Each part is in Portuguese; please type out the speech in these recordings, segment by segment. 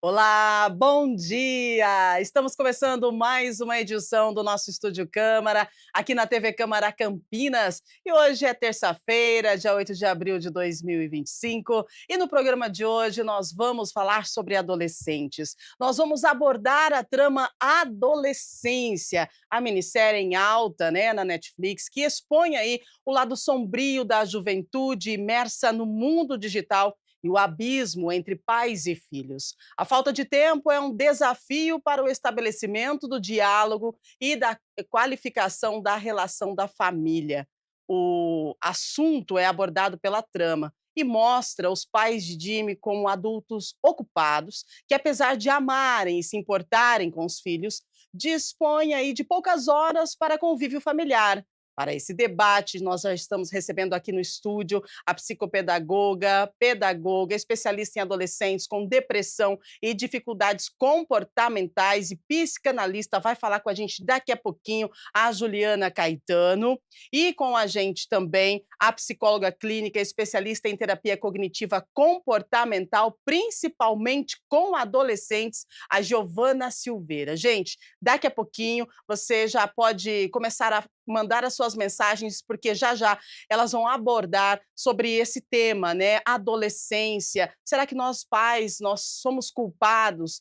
Olá, bom dia! Estamos começando mais uma edição do nosso Estúdio Câmara, aqui na TV Câmara Campinas. E hoje é terça-feira, dia 8 de abril de 2025. E no programa de hoje nós vamos falar sobre adolescentes. Nós vamos abordar a trama Adolescência, a minissérie em alta, né, na Netflix, que expõe aí o lado sombrio da juventude imersa no mundo digital e o abismo entre pais e filhos. A falta de tempo é um desafio para o estabelecimento do diálogo e da qualificação da relação da família. O assunto é abordado pela trama e mostra os pais de Jimmy como adultos ocupados, que apesar de amarem e se importarem com os filhos, dispõem aí de poucas horas para convívio familiar. Para esse debate, nós já estamos recebendo aqui no estúdio a psicopedagoga, pedagoga, especialista em adolescentes com depressão e dificuldades comportamentais e psicanalista, vai falar com a gente daqui a pouquinho, a Juliana Caetano, e com a gente também a psicóloga clínica, especialista em terapia cognitiva comportamental, principalmente com adolescentes, a Giovana Silveira. Gente, daqui a pouquinho você já pode começar a mandar as suas mensagens, porque já já elas vão abordar sobre esse tema, né? Adolescência. Será que nós pais nós somos culpados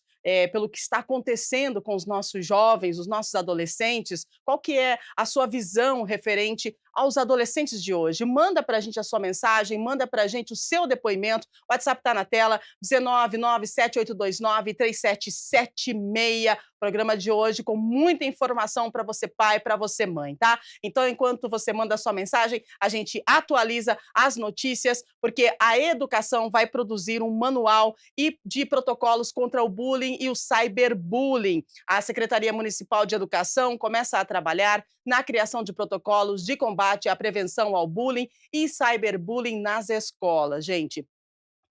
pelo que está acontecendo com os nossos jovens, os nossos adolescentes? Qual que é a sua visão referente aos adolescentes de hoje? Manda para a gente a sua mensagem, manda para a gente o seu depoimento. O WhatsApp está na tela, 19978293776. Programa de hoje com muita informação para você pai, para você mãe, tá? Então, enquanto você manda a sua mensagem, a gente atualiza as notícias, porque a educação vai produzir um manual de protocolos contra o bullying e o cyberbullying. A Secretaria Municipal de Educação começa a trabalhar na criação de protocolos de combate à prevenção ao bullying e cyberbullying nas escolas, gente.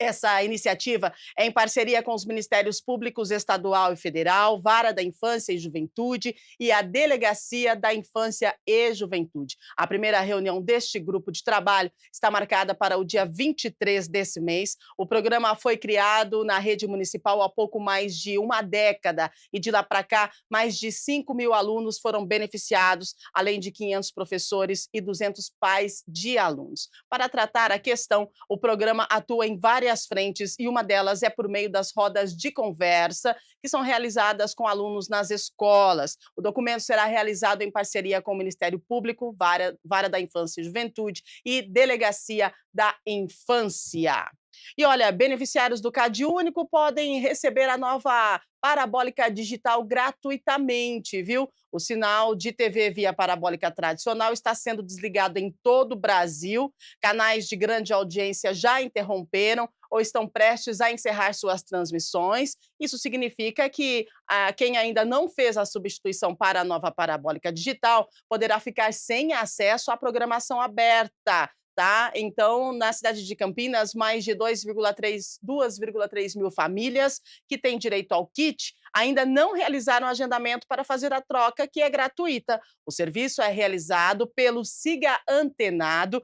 Essa iniciativa é em parceria com os Ministérios Públicos Estadual e Federal, Vara da Infância e Juventude e a Delegacia da Infância e Juventude. A primeira reunião deste grupo de trabalho está marcada para o dia 23 desse mês. O programa foi criado na rede municipal há pouco mais de uma década e de lá para cá, mais de 5.000 alunos foram beneficiados, além de 500 professores e 200 pais de alunos. Para tratar a questão, o programa atua em várias frentes e uma delas é por meio das rodas de conversa que são realizadas com alunos nas escolas. O documento será realizado em parceria com o Ministério Público, Vara da Infância e Juventude e Delegacia da Infância. E olha, beneficiários do Cade Único podem receber a nova parabólica digital gratuitamente, viu? O sinal de TV via parabólica tradicional está sendo desligado em todo o Brasil. Canais de grande audiência já interromperam ou estão prestes a encerrar suas transmissões. Isso significa que quem ainda não fez a substituição para a nova parabólica digital poderá ficar sem acesso à programação aberta. Tá? Então, na cidade de Campinas, mais de 2,3 mil famílias que têm direito ao kit ainda não realizaram agendamento para fazer a troca, que é gratuita. O serviço é realizado pelo Siga Antenado,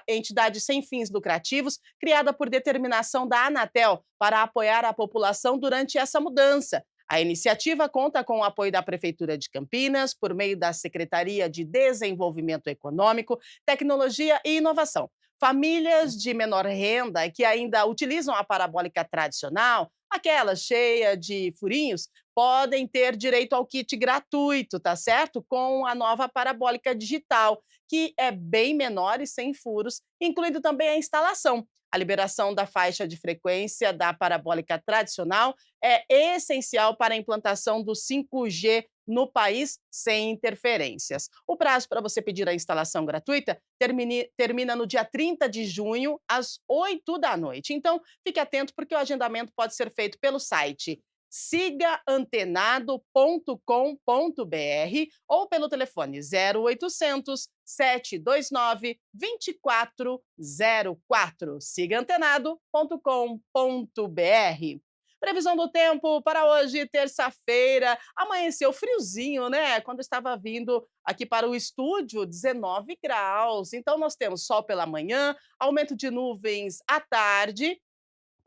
entidade sem fins lucrativos, criada por determinação da Anatel para apoiar a população durante essa mudança. A iniciativa conta com o apoio da Prefeitura de Campinas, por meio da Secretaria de Desenvolvimento Econômico, Tecnologia e Inovação. Famílias de menor renda que ainda utilizam a parabólica tradicional, aquela cheia de furinhos, podem ter direito ao kit gratuito, tá certo? Com a nova parabólica digital, que é bem menor e sem furos, incluindo também a instalação. A liberação da faixa de frequência da parabólica tradicional é essencial para a implantação do 5G no país sem interferências. O prazo para você pedir a instalação gratuita termina no dia 30 de junho, às 8 da noite. Então, fique atento, porque o agendamento pode ser feito pelo site sigaantenado.com.br ou pelo telefone 0800 729 2404. Sigaantenado.com.br. Previsão do tempo para hoje, terça-feira. Amanheceu friozinho, né? Quando eu estava vindo aqui para o estúdio, 19 graus. Então, nós temos sol pela manhã, aumento de nuvens à tarde,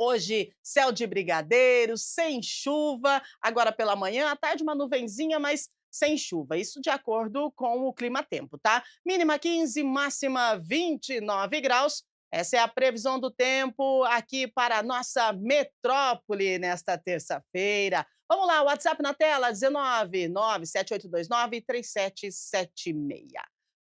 Hoje, céu de brigadeiro, sem chuva, agora pela manhã, à tarde uma nuvenzinha, mas sem chuva. Isso de acordo com o clima-tempo, tá? Mínima 15, máxima 29 graus. Essa é a previsão do tempo aqui para a nossa metrópole nesta terça-feira. Vamos lá, WhatsApp na tela, 19 97829 3776.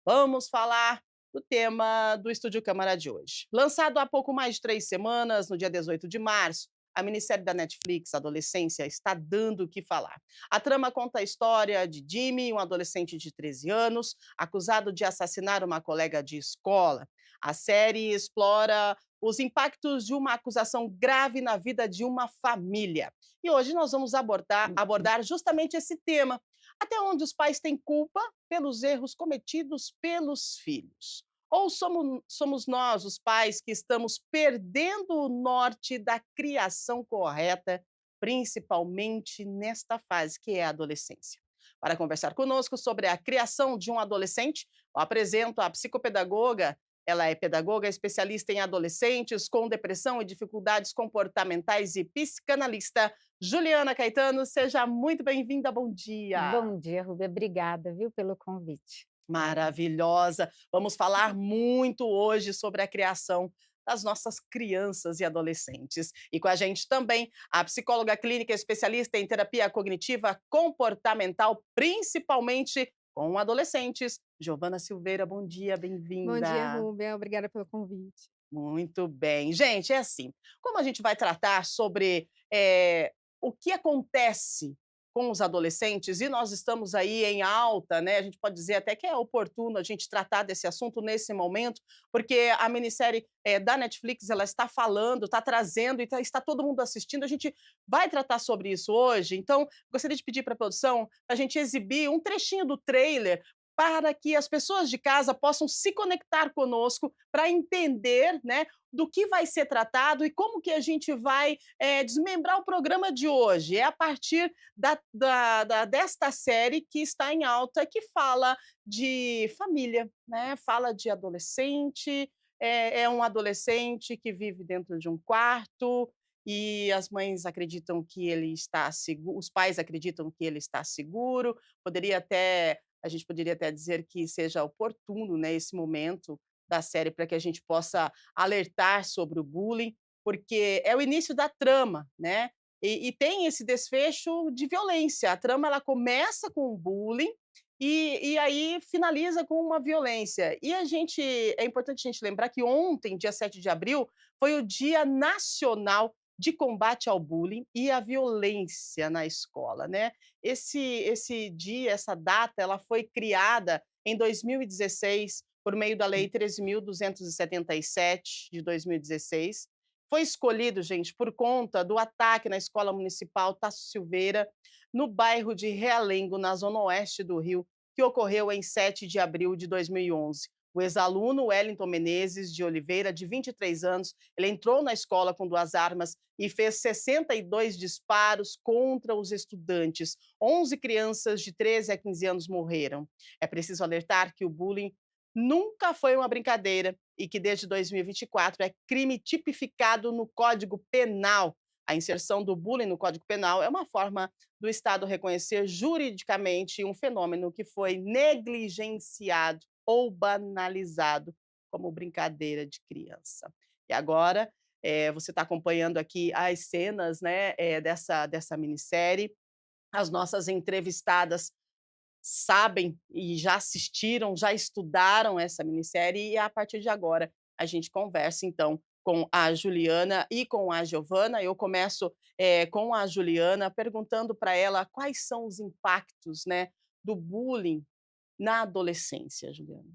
Vamos falar do tema do Estúdio Câmara de hoje. Lançado há pouco mais de 3 semanas, no dia 18 de março, a minissérie da Netflix, Adolescência, está dando o que falar. A trama conta a história de Jimmy, um adolescente de 13 anos, acusado de assassinar uma colega de escola. A série explora os impactos de uma acusação grave na vida de uma família. E hoje nós vamos abordar justamente esse tema. Até onde os pais têm culpa pelos erros cometidos pelos filhos? Ou somos nós, os pais, que estamos perdendo o norte da criação correta, principalmente nesta fase que é a adolescência? Para conversar conosco sobre a criação de um adolescente, eu apresento a psicopedagoga. Ela é pedagoga, especialista em adolescentes com depressão e dificuldades comportamentais e psicanalista. Juliana Caetano, seja muito bem-vinda, bom dia. Bom dia, Rubia. Obrigada, viu, pelo convite. Maravilhosa. Vamos falar muito hoje sobre a criação das nossas crianças e adolescentes. E com a gente também a psicóloga clínica especialista em terapia cognitiva comportamental, principalmente com adolescentes. Giovana Silveira, bom dia, Bom dia, bem-vinda. Rubia. Obrigada pelo convite. Muito bem. Gente, é assim, como a gente vai tratar sobre, o que acontece com os adolescentes, e nós estamos aí em alta, né, a gente pode dizer até que é oportuno a gente tratar desse assunto nesse momento, porque a minissérie, da Netflix, ela está falando, está trazendo e está todo mundo assistindo, a gente vai tratar sobre isso hoje, então gostaria de pedir para a produção, para a gente exibir um trechinho do trailer, para que as pessoas de casa possam se conectar conosco para entender, né, do que vai ser tratado e como que a gente vai desmembrar o programa de hoje. É a partir desta série que está em alta, que fala de família, né? Fala de adolescente, é um adolescente que vive dentro de um quarto e as mães acreditam que ele está seguro, os pais acreditam que ele está seguro, poderia até a gente poderia até dizer que seja oportuno, né, esse momento da série para que a gente possa alertar sobre o bullying, porque é o início da trama, né? E tem esse desfecho de violência. A trama ela começa com o bullying e aí finaliza com uma violência. E a gente é importante a gente lembrar que ontem, dia 7 de abril, foi o Dia Nacional de Combate ao Bullying e à Violência na Escola, né? Esse dia, essa data, ela foi criada em 2016 por meio da Lei 13.277 de 2016. Foi escolhido, gente, por conta do ataque na Escola Municipal Tasso Silveira, no bairro de Realengo, na zona oeste do Rio, que ocorreu em 7 de abril de 2011. O ex-aluno Wellington Menezes de Oliveira, de 23 anos, ele entrou na escola com 2 armas e fez 62 disparos contra os estudantes. 11 crianças de 13 a 15 anos morreram. É preciso alertar que o bullying nunca foi uma brincadeira e que desde 2024 é crime tipificado no Código Penal. A inserção do bullying no Código Penal é uma forma do Estado reconhecer juridicamente um fenômeno que foi negligenciado ou banalizado como brincadeira de criança. E agora, você está acompanhando aqui as cenas, né, dessa minissérie. As nossas entrevistadas sabem e já assistiram, já estudaram essa minissérie e a partir de agora a gente conversa então com a Juliana e com a Giovana. Eu começo, com a Juliana perguntando para ela quais são os impactos, né, do bullying na adolescência, Juliana.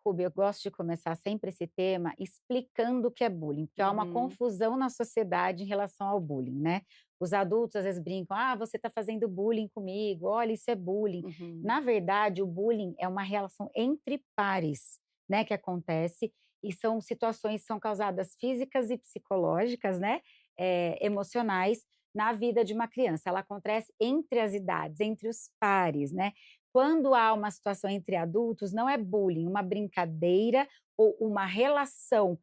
Rubia, eu gosto de começar sempre esse tema explicando o que é bullying, porque há uma Uhum, confusão na sociedade em relação ao bullying, né? Os adultos às vezes brincam, ah, você está fazendo bullying comigo, olha, isso é bullying. uhum. Na verdade, o bullying é uma relação entre pares, né, que acontece, e são situações que são causadas físicas e psicológicas, né, emocionais, na vida de uma criança. Ela acontece entre as idades, entre os pares, né? Quando há uma situação entre adultos, não é bullying, uma brincadeira ou uma relação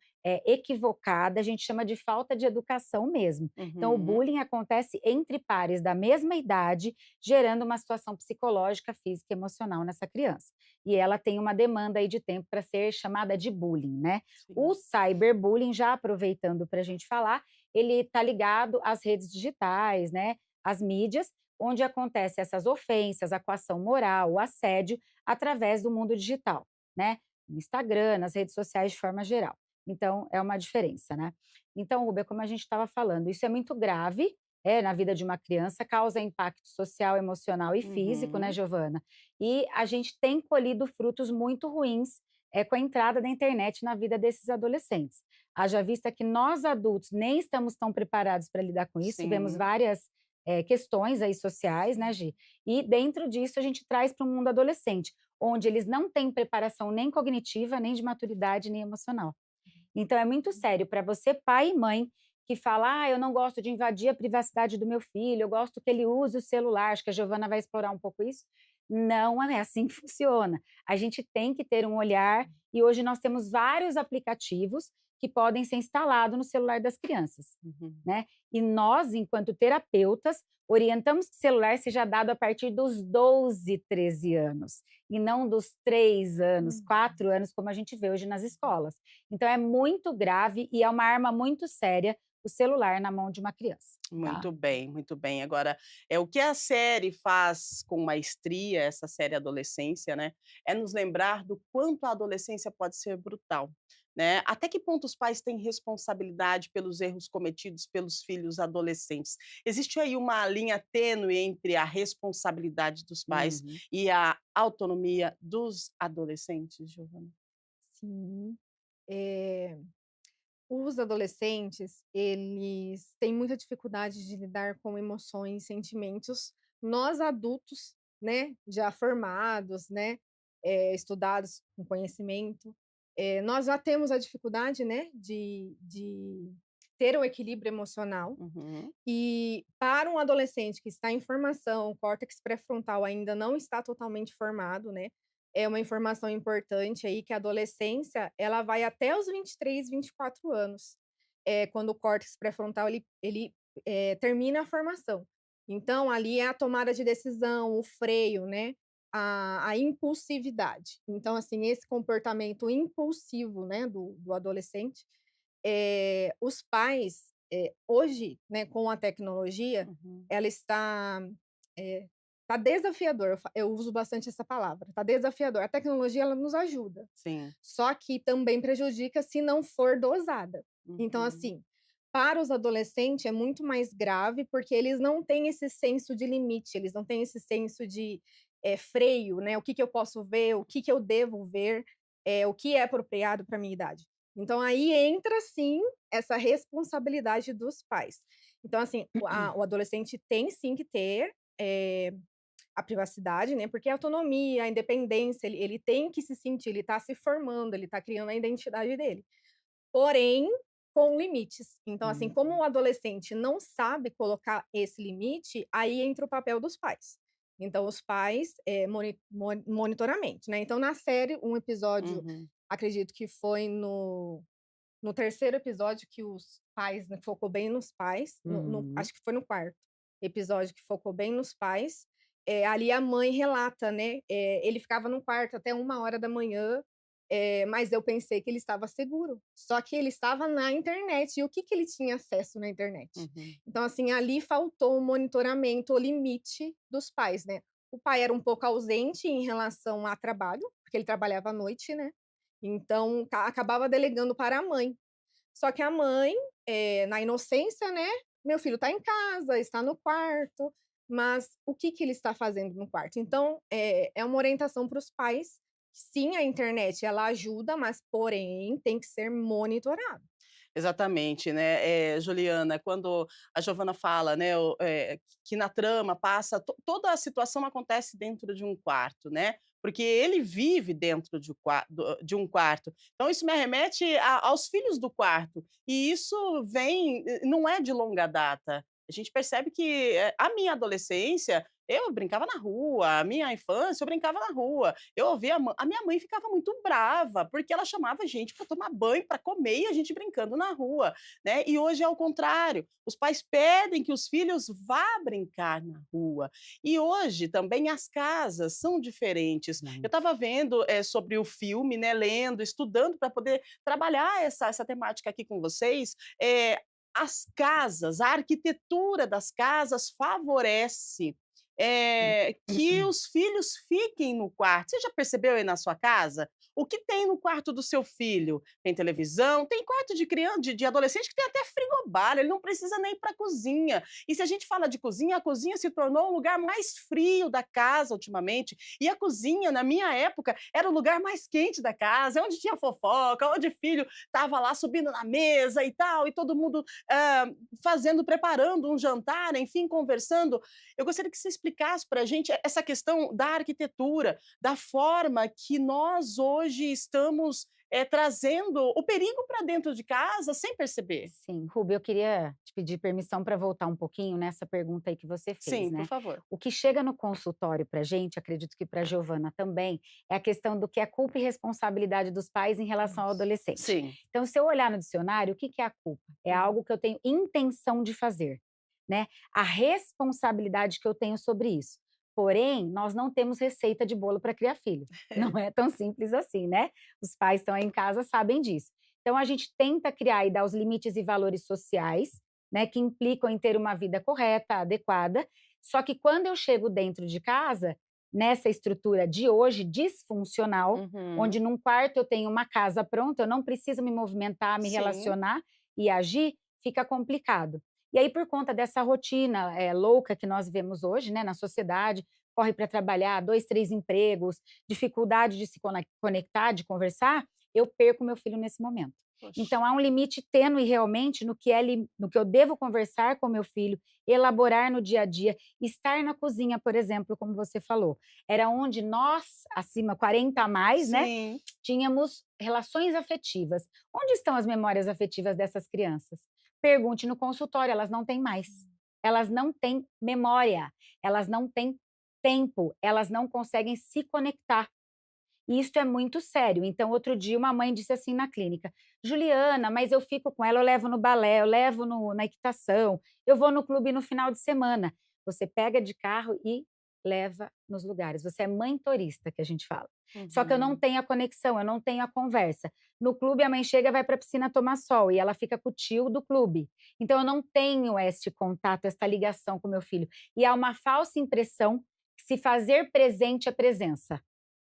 equivocada, a gente chama de falta de educação mesmo. Então, o Uhum. bullying acontece entre pares da mesma idade, gerando uma situação psicológica, física e emocional nessa criança. E ela tem uma demanda aí de tempo para ser chamada de bullying, né? O Sim. cyberbullying, já aproveitando para a gente falar, ele está ligado às redes digitais, né? Às mídias, onde acontecem essas ofensas, a coação moral, o assédio, através do mundo digital, né? No Instagram, nas redes sociais de forma geral. Então, é uma diferença, né? Então, Rubia, como a gente estava falando, isso é muito grave, na vida de uma criança, causa impacto social, emocional e físico, né, Uhum. Giovana? E a gente tem colhido frutos muito ruins com a entrada da internet na vida desses adolescentes. Haja vista que nós adultos nem estamos tão preparados para lidar com isso, vemos Sim. várias questões aí sociais, né, Gi? E dentro disso a gente traz para o mundo adolescente, onde eles não têm preparação nem cognitiva, nem de maturidade, nem emocional. Então é muito sério para você, pai e mãe, que fala: "Ah, eu não gosto de invadir a privacidade do meu filho, eu gosto que ele use o celular", acho que a Giovana vai explorar um pouco isso. Não é assim que funciona. A gente tem que ter um olhar e hoje nós temos vários aplicativos que podem ser instalados no celular das crianças, Uhum. né. E nós, enquanto terapeutas, orientamos que o celular seja dado a partir dos 12, 13 anos, e não dos 3 anos, Uhum. 4 anos, como a gente vê hoje nas escolas. Então é muito grave e é uma arma muito séria o celular na mão de uma criança, tá? Muito bem, muito bem. Agora, o que a série faz com maestria, essa série Adolescência, né, é nos lembrar do quanto a adolescência pode ser brutal, né. Até que ponto os pais têm responsabilidade pelos erros cometidos pelos filhos adolescentes? Existe aí uma linha tênue entre a responsabilidade dos pais Uhum. e a autonomia dos adolescentes, Giovana? Sim. Eh, os adolescentes, eles têm muita dificuldade de lidar com emoções, sentimentos. Nós adultos, né, já formados, né, estudados com conhecimento, nós já temos a dificuldade, né, de ter um equilíbrio emocional. Uhum. E para um adolescente que está em formação, o córtex pré-frontal ainda não está totalmente formado, né, é uma informação importante aí que a adolescência, ela vai até os 23, 24 anos, quando o córtex pré-frontal ele termina a formação. Então ali é a tomada de decisão, o freio, né, a impulsividade. Então, assim, esse comportamento impulsivo, né, do adolescente, os pais, hoje, né, com a tecnologia, Uhum. ela está, eh, tá desafiador, eu uso bastante essa palavra, tá desafiador. A tecnologia, ela nos ajuda, Sim. só que também prejudica se não for dosada. Então, Uhum. assim, para os adolescentes é muito mais grave, porque eles não têm esse senso de limite, eles não têm esse senso de, freio, né, o que que eu posso ver, o que que eu devo ver, o que é apropriado para minha idade. Então aí entra sim essa responsabilidade dos pais. Então assim, o adolescente tem sim que ter, a privacidade, né, porque a autonomia, a independência, ele tem que se sentir, ele está se formando, ele está criando a identidade dele. Porém, com limites. Então assim, Uhum. como o adolescente não sabe colocar esse limite, aí entra o papel dos pais. Então os pais, monitoramento, né. Então na série, um episódio, Uhum. acredito que foi no terceiro episódio que os pais, né, focou bem nos pais, no Uhum. acho que foi no quarto episódio que focou bem nos pais, ali a mãe relata, né, ele ficava no quarto até 1 hora da manhã, mas eu pensei que ele estava seguro, só que ele estava na internet, e o que que ele tinha acesso na internet? Uhum. Então, assim, ali faltou um monitoramento, o limite dos pais, né. O pai era um pouco ausente em relação a trabalho, porque ele trabalhava à noite, né, então acabava delegando para a mãe. Só que a mãe, na inocência, né, "Meu filho está em casa, está no quarto", mas o que que ele está fazendo no quarto? Então, é uma orientação para os pais. Sim, a internet ela ajuda, mas porém tem que ser monitorado. Exatamente, né, Juliana, quando a Giovana fala, né, que na trama passa toda a situação acontece dentro de um quarto, né, porque ele vive dentro de um quarto. Então isso me arremete aos filhos do quarto, e isso vem não é de longa data. A gente percebe que, a minha adolescência Eu brincava na rua, a minha infância eu brincava na rua. Eu ouvia a minha mãe ficava muito brava, porque ela chamava a gente para tomar banho, para comer e a gente brincando na rua, né? E hoje é o contrário. Os pais pedem que os filhos vá brincar na rua. E hoje também as casas são diferentes. Eu Muito. estava vendo sobre o filme, né, lendo, estudando para poder trabalhar essa temática aqui com vocês. As casas, a arquitetura das casas favorece que os filhos fiquem no quarto. Você já percebeu aí na sua casa? O que tem no quarto do seu filho? Tem televisão, tem quarto de criança, de adolescente que tem até frigobar, ele não precisa nem ir para a cozinha. E se a gente fala de cozinha, a cozinha se tornou o lugar mais frio da casa ultimamente. E a cozinha, na minha época, era o lugar mais quente da casa, onde tinha fofoca, onde o filho estava lá subindo na mesa e tal, e todo mundo preparando um jantar, enfim, conversando. Eu gostaria que você explicasse para a gente essa questão da arquitetura, da forma que nós hoje estamos trazendo o perigo para dentro de casa sem perceber. Sim, Rubi, eu queria te pedir permissão para voltar um pouquinho nessa pergunta aí que você fez, Sim, por né? favor. O que chega no consultório para a gente, acredito que para a Giovana também, é a questão do que é culpa e responsabilidade dos pais em relação ao adolescente. Sim. Então, se eu olhar no dicionário, o que que é a culpa? É algo que eu tenho intenção de fazer, né? A responsabilidade que eu tenho sobre isso. Porém, nós não temos receita de bolo para criar filho. Não é tão simples assim, né? Os pais estão aí em casa, sabem disso. Então, a gente tenta criar e dar os limites e valores sociais, né, que implicam em ter uma vida correta, adequada. Só que quando eu chego dentro de casa, nessa estrutura de hoje disfuncional, Uhum. onde num quarto eu tenho uma casa pronta, eu não preciso me movimentar, me Sim. relacionar e agir, fica complicado. E aí, por conta dessa rotina louca que nós vemos hoje, né, na sociedade, corre para trabalhar, 2, 3 empregos, dificuldade de se conectar, de conversar, eu perco meu filho nesse momento. Poxa. Então há um limite tênue realmente no que eu devo conversar com meu filho, elaborar no dia a dia, estar na cozinha, por exemplo, como você falou, era onde nós, acima 40 a mais, né, Sim. tínhamos relações afetivas. Onde estão as memórias afetivas dessas crianças? Pergunte no consultório, elas não têm mais. Elas não têm memória, elas não têm tempo, elas não conseguem se conectar. E isso é muito sério. Então, outro dia, uma mãe disse assim na clínica: Juliana, mas eu fico com ela, eu levo no balé, eu levo na equitação, eu vou no clube no final de semana. Você pega de carro e leva nos lugares. Você é mãe turista, que a gente fala. Só que eu não Uhum. tenho a conexão, eu não tenho a conversa. No clube, a mãe chega, vai para a piscina tomar sol e ela fica com o tio do clube. Então, eu não tenho este contato, esta ligação com meu filho. E há uma falsa impressão que se fazer presente é presença.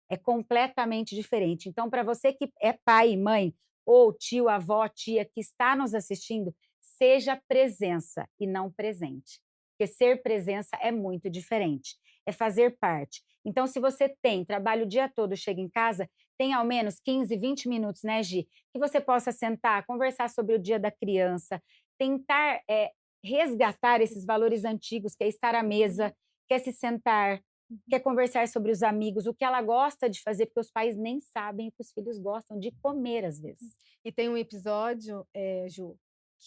É completamente diferente. Então, para você que é pai e mãe, ou tio, avó, tia, que está nos assistindo, seja presença e não presente. Porque ser presença é muito diferente. É fazer parte. Então, se você trabalha o dia todo, chega em casa, tem ao menos 15, 20 minutos, né, Gi? Que você possa sentar, conversar sobre o dia da criança, tentar resgatar esses valores antigos, que é estar à mesa, que é se sentar, quer conversar sobre os amigos, o que ela gosta de fazer, porque os pais nem sabem o que os filhos gostam de comer, às vezes. E tem um episódio, Ju,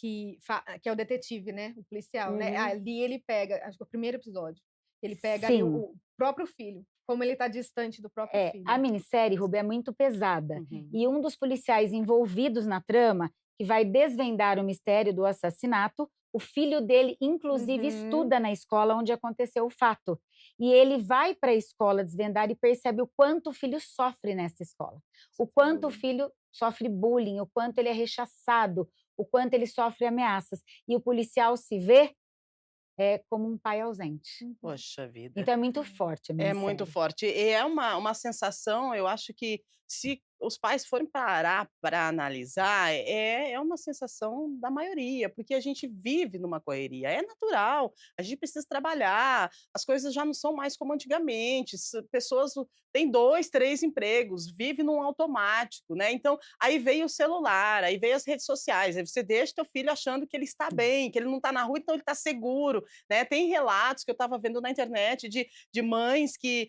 que é o detetive, né, o policial, né, Uhum. ali ele pega, acho que é o primeiro episódio, ele pega ali Sim. o próprio filho, como ele tá distante do próprio A filho. minissérie, Ruby, é muito pesada. Uhum. E um dos policiais envolvidos na trama, que vai desvendar o mistério do assassinato, o filho dele, inclusive, Uhum. estuda na escola onde aconteceu o fato. E ele vai para a escola desvendar e percebe o quanto o filho sofre nessa escola. O quanto o filho sofre bullying, o quanto ele é rechaçado, o quanto ele sofre ameaças. E o policial se vê como um pai ausente. Poxa vida. Então é muito forte a É muito minissérie. forte. E é uma sensação, eu acho que se os pais forem parar para analisar, é uma sensação da maioria, porque a gente vive numa correria, é natural, a gente precisa trabalhar, as coisas já não são mais como antigamente, pessoas têm 2, 3 empregos, vive num automático, né? Então, aí veio o celular, aí veio as redes sociais, aí você deixa teu filho achando que ele está bem, que ele não está na rua, então ele está seguro, né? Tem relatos que eu estava vendo na internet de mães que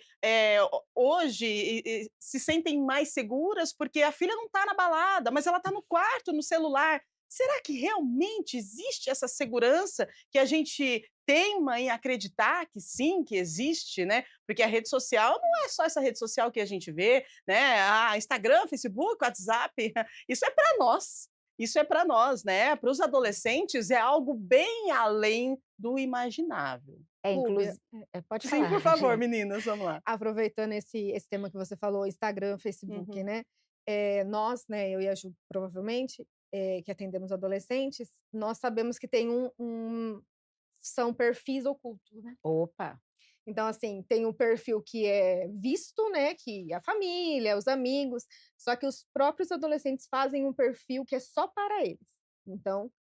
hoje se sentem mais seguras porque a filha não está na balada, mas ela está no quarto, no celular. Será que realmente existe essa segurança que a gente teima em acreditar que sim, que existe, né? Porque a rede social não é só essa rede social que a gente vê, né? Instagram, Facebook, WhatsApp, isso é para nós. Isso é para nós, né? Para os adolescentes é algo bem além do imaginável. Rúbia, pode Sim, por falar, favor, Gi. meninas, vamos lá. aproveitando esse tema que você falou, Instagram, Facebook, Uhum. né? Nós, né, eu e a Ju, provavelmente, que atendemos adolescentes, nós sabemos que tem são perfis ocultos, né? Opa, Então, assim, tem o perfil que é visto, né, que a família, os amigos, só que os próprios adolescentes fazem um perfil que é só para eles. Então,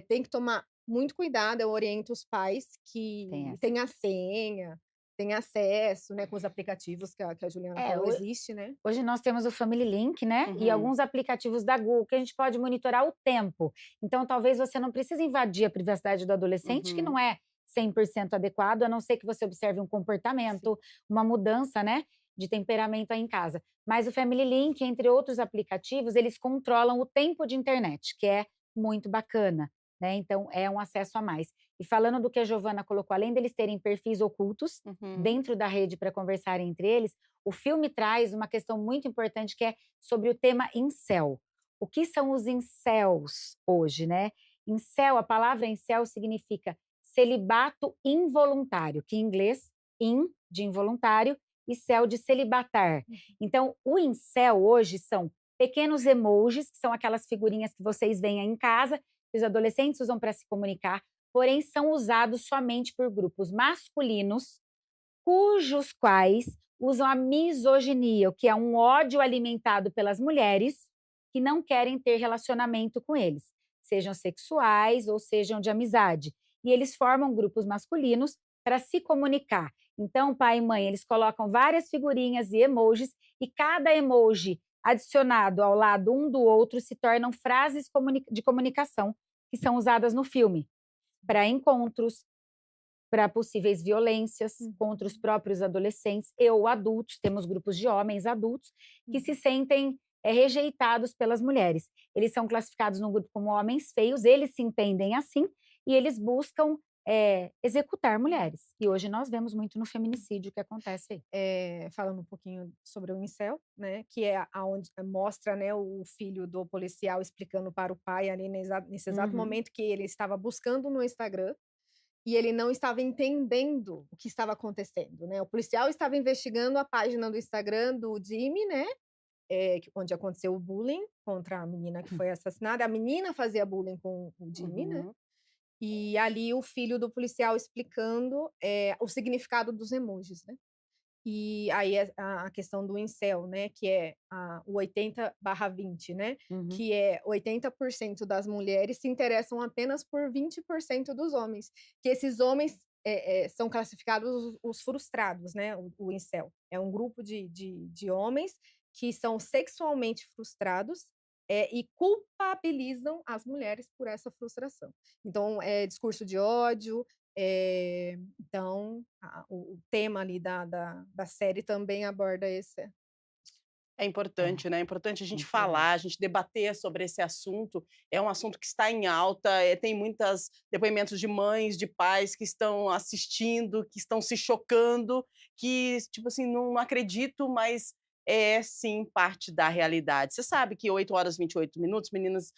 tem que tomar muito cuidado, eu oriento os pais tem que essa. tenham a senha, tenham acesso, né, com os aplicativos que a Juliana É, falou, existe, né. hoje nós temos o Family Link, né, e Uhum. alguns aplicativos da Google que a gente pode monitorar o tempo. Então, talvez você não precise invadir a privacidade do adolescente, que Uhum. não é 100% adequado, a não ser que você observe um Sim. comportamento, uma mudança, né, de temperamento aí em casa. Mas o Family Link, entre outros aplicativos, eles controlam o tempo de internet, que é muito bacana, né? Então, é um acesso a mais. E falando do que a Giovana colocou, além deles terem perfis ocultos Uhum. dentro da rede para conversarem entre eles, o filme traz uma questão muito importante que é sobre o tema incel. O que são os incels hoje, né? Incel, a palavra incel significa celibato involuntário, que em inglês, in, de involuntário, e cel, de celibatar. Então, o incel hoje são pequenos emojis, que são aquelas figurinhas que vocês veem aí em casa, que os adolescentes usam para se comunicar, porém são usados somente por grupos masculinos, cujos quais usam a misoginia, o que é um ódio alimentado pelas mulheres que não querem ter relacionamento com eles, sejam sexuais ou sejam de amizade. E eles formam grupos masculinos para se comunicar. Então, pai e mãe, eles colocam várias figurinhas e emojis, e cada emoji adicionado ao lado um do outro se tornam frases de comunicação que são usadas no filme para encontros, para possíveis violências contra os Uhum. próprios adolescentes e ou adultos. Temos grupos de homens adultos que se Uhum. sentem rejeitados pelas mulheres. Eles são classificados no grupo como homens feios, eles se entendem assim e eles buscam executar mulheres. E hoje nós vemos muito no feminicídio que acontece aí. Falando um pouquinho sobre o incel, né, que é aonde mostra, né, o filho do policial explicando para o pai ali nesse exato Uhum. momento que ele estava buscando no Instagram e ele não estava entendendo o que estava acontecendo, né. O policial estava investigando a página do Instagram do Jimmy, né, onde aconteceu o bullying contra a menina que foi assassinada. A menina fazia bullying com o Jimmy, né. Uhum. E ali o filho do policial explicando, o significado dos emojis, né. E aí a questão do incel, né, que é o 80/20, né, Uhum. que é 80% das mulheres se interessam apenas por 20% dos homens, que esses homens, são classificados os frustrados, né, o incel. É um grupo de homens que são sexualmente frustrados, e culpabilizam as mulheres por essa frustração. Então, é discurso de ódio, então, o tema ali da série também aborda esse. É É, importante, né, é importante a gente muito falar, legal. a gente debater sobre esse assunto, é um assunto que está em alta, tem muitas depoimentos de mães, de pais que estão assistindo, que estão se chocando, que, tipo assim, não acredito, mas é sim parte da realidade. Você sabe que 8h e 28 meninas,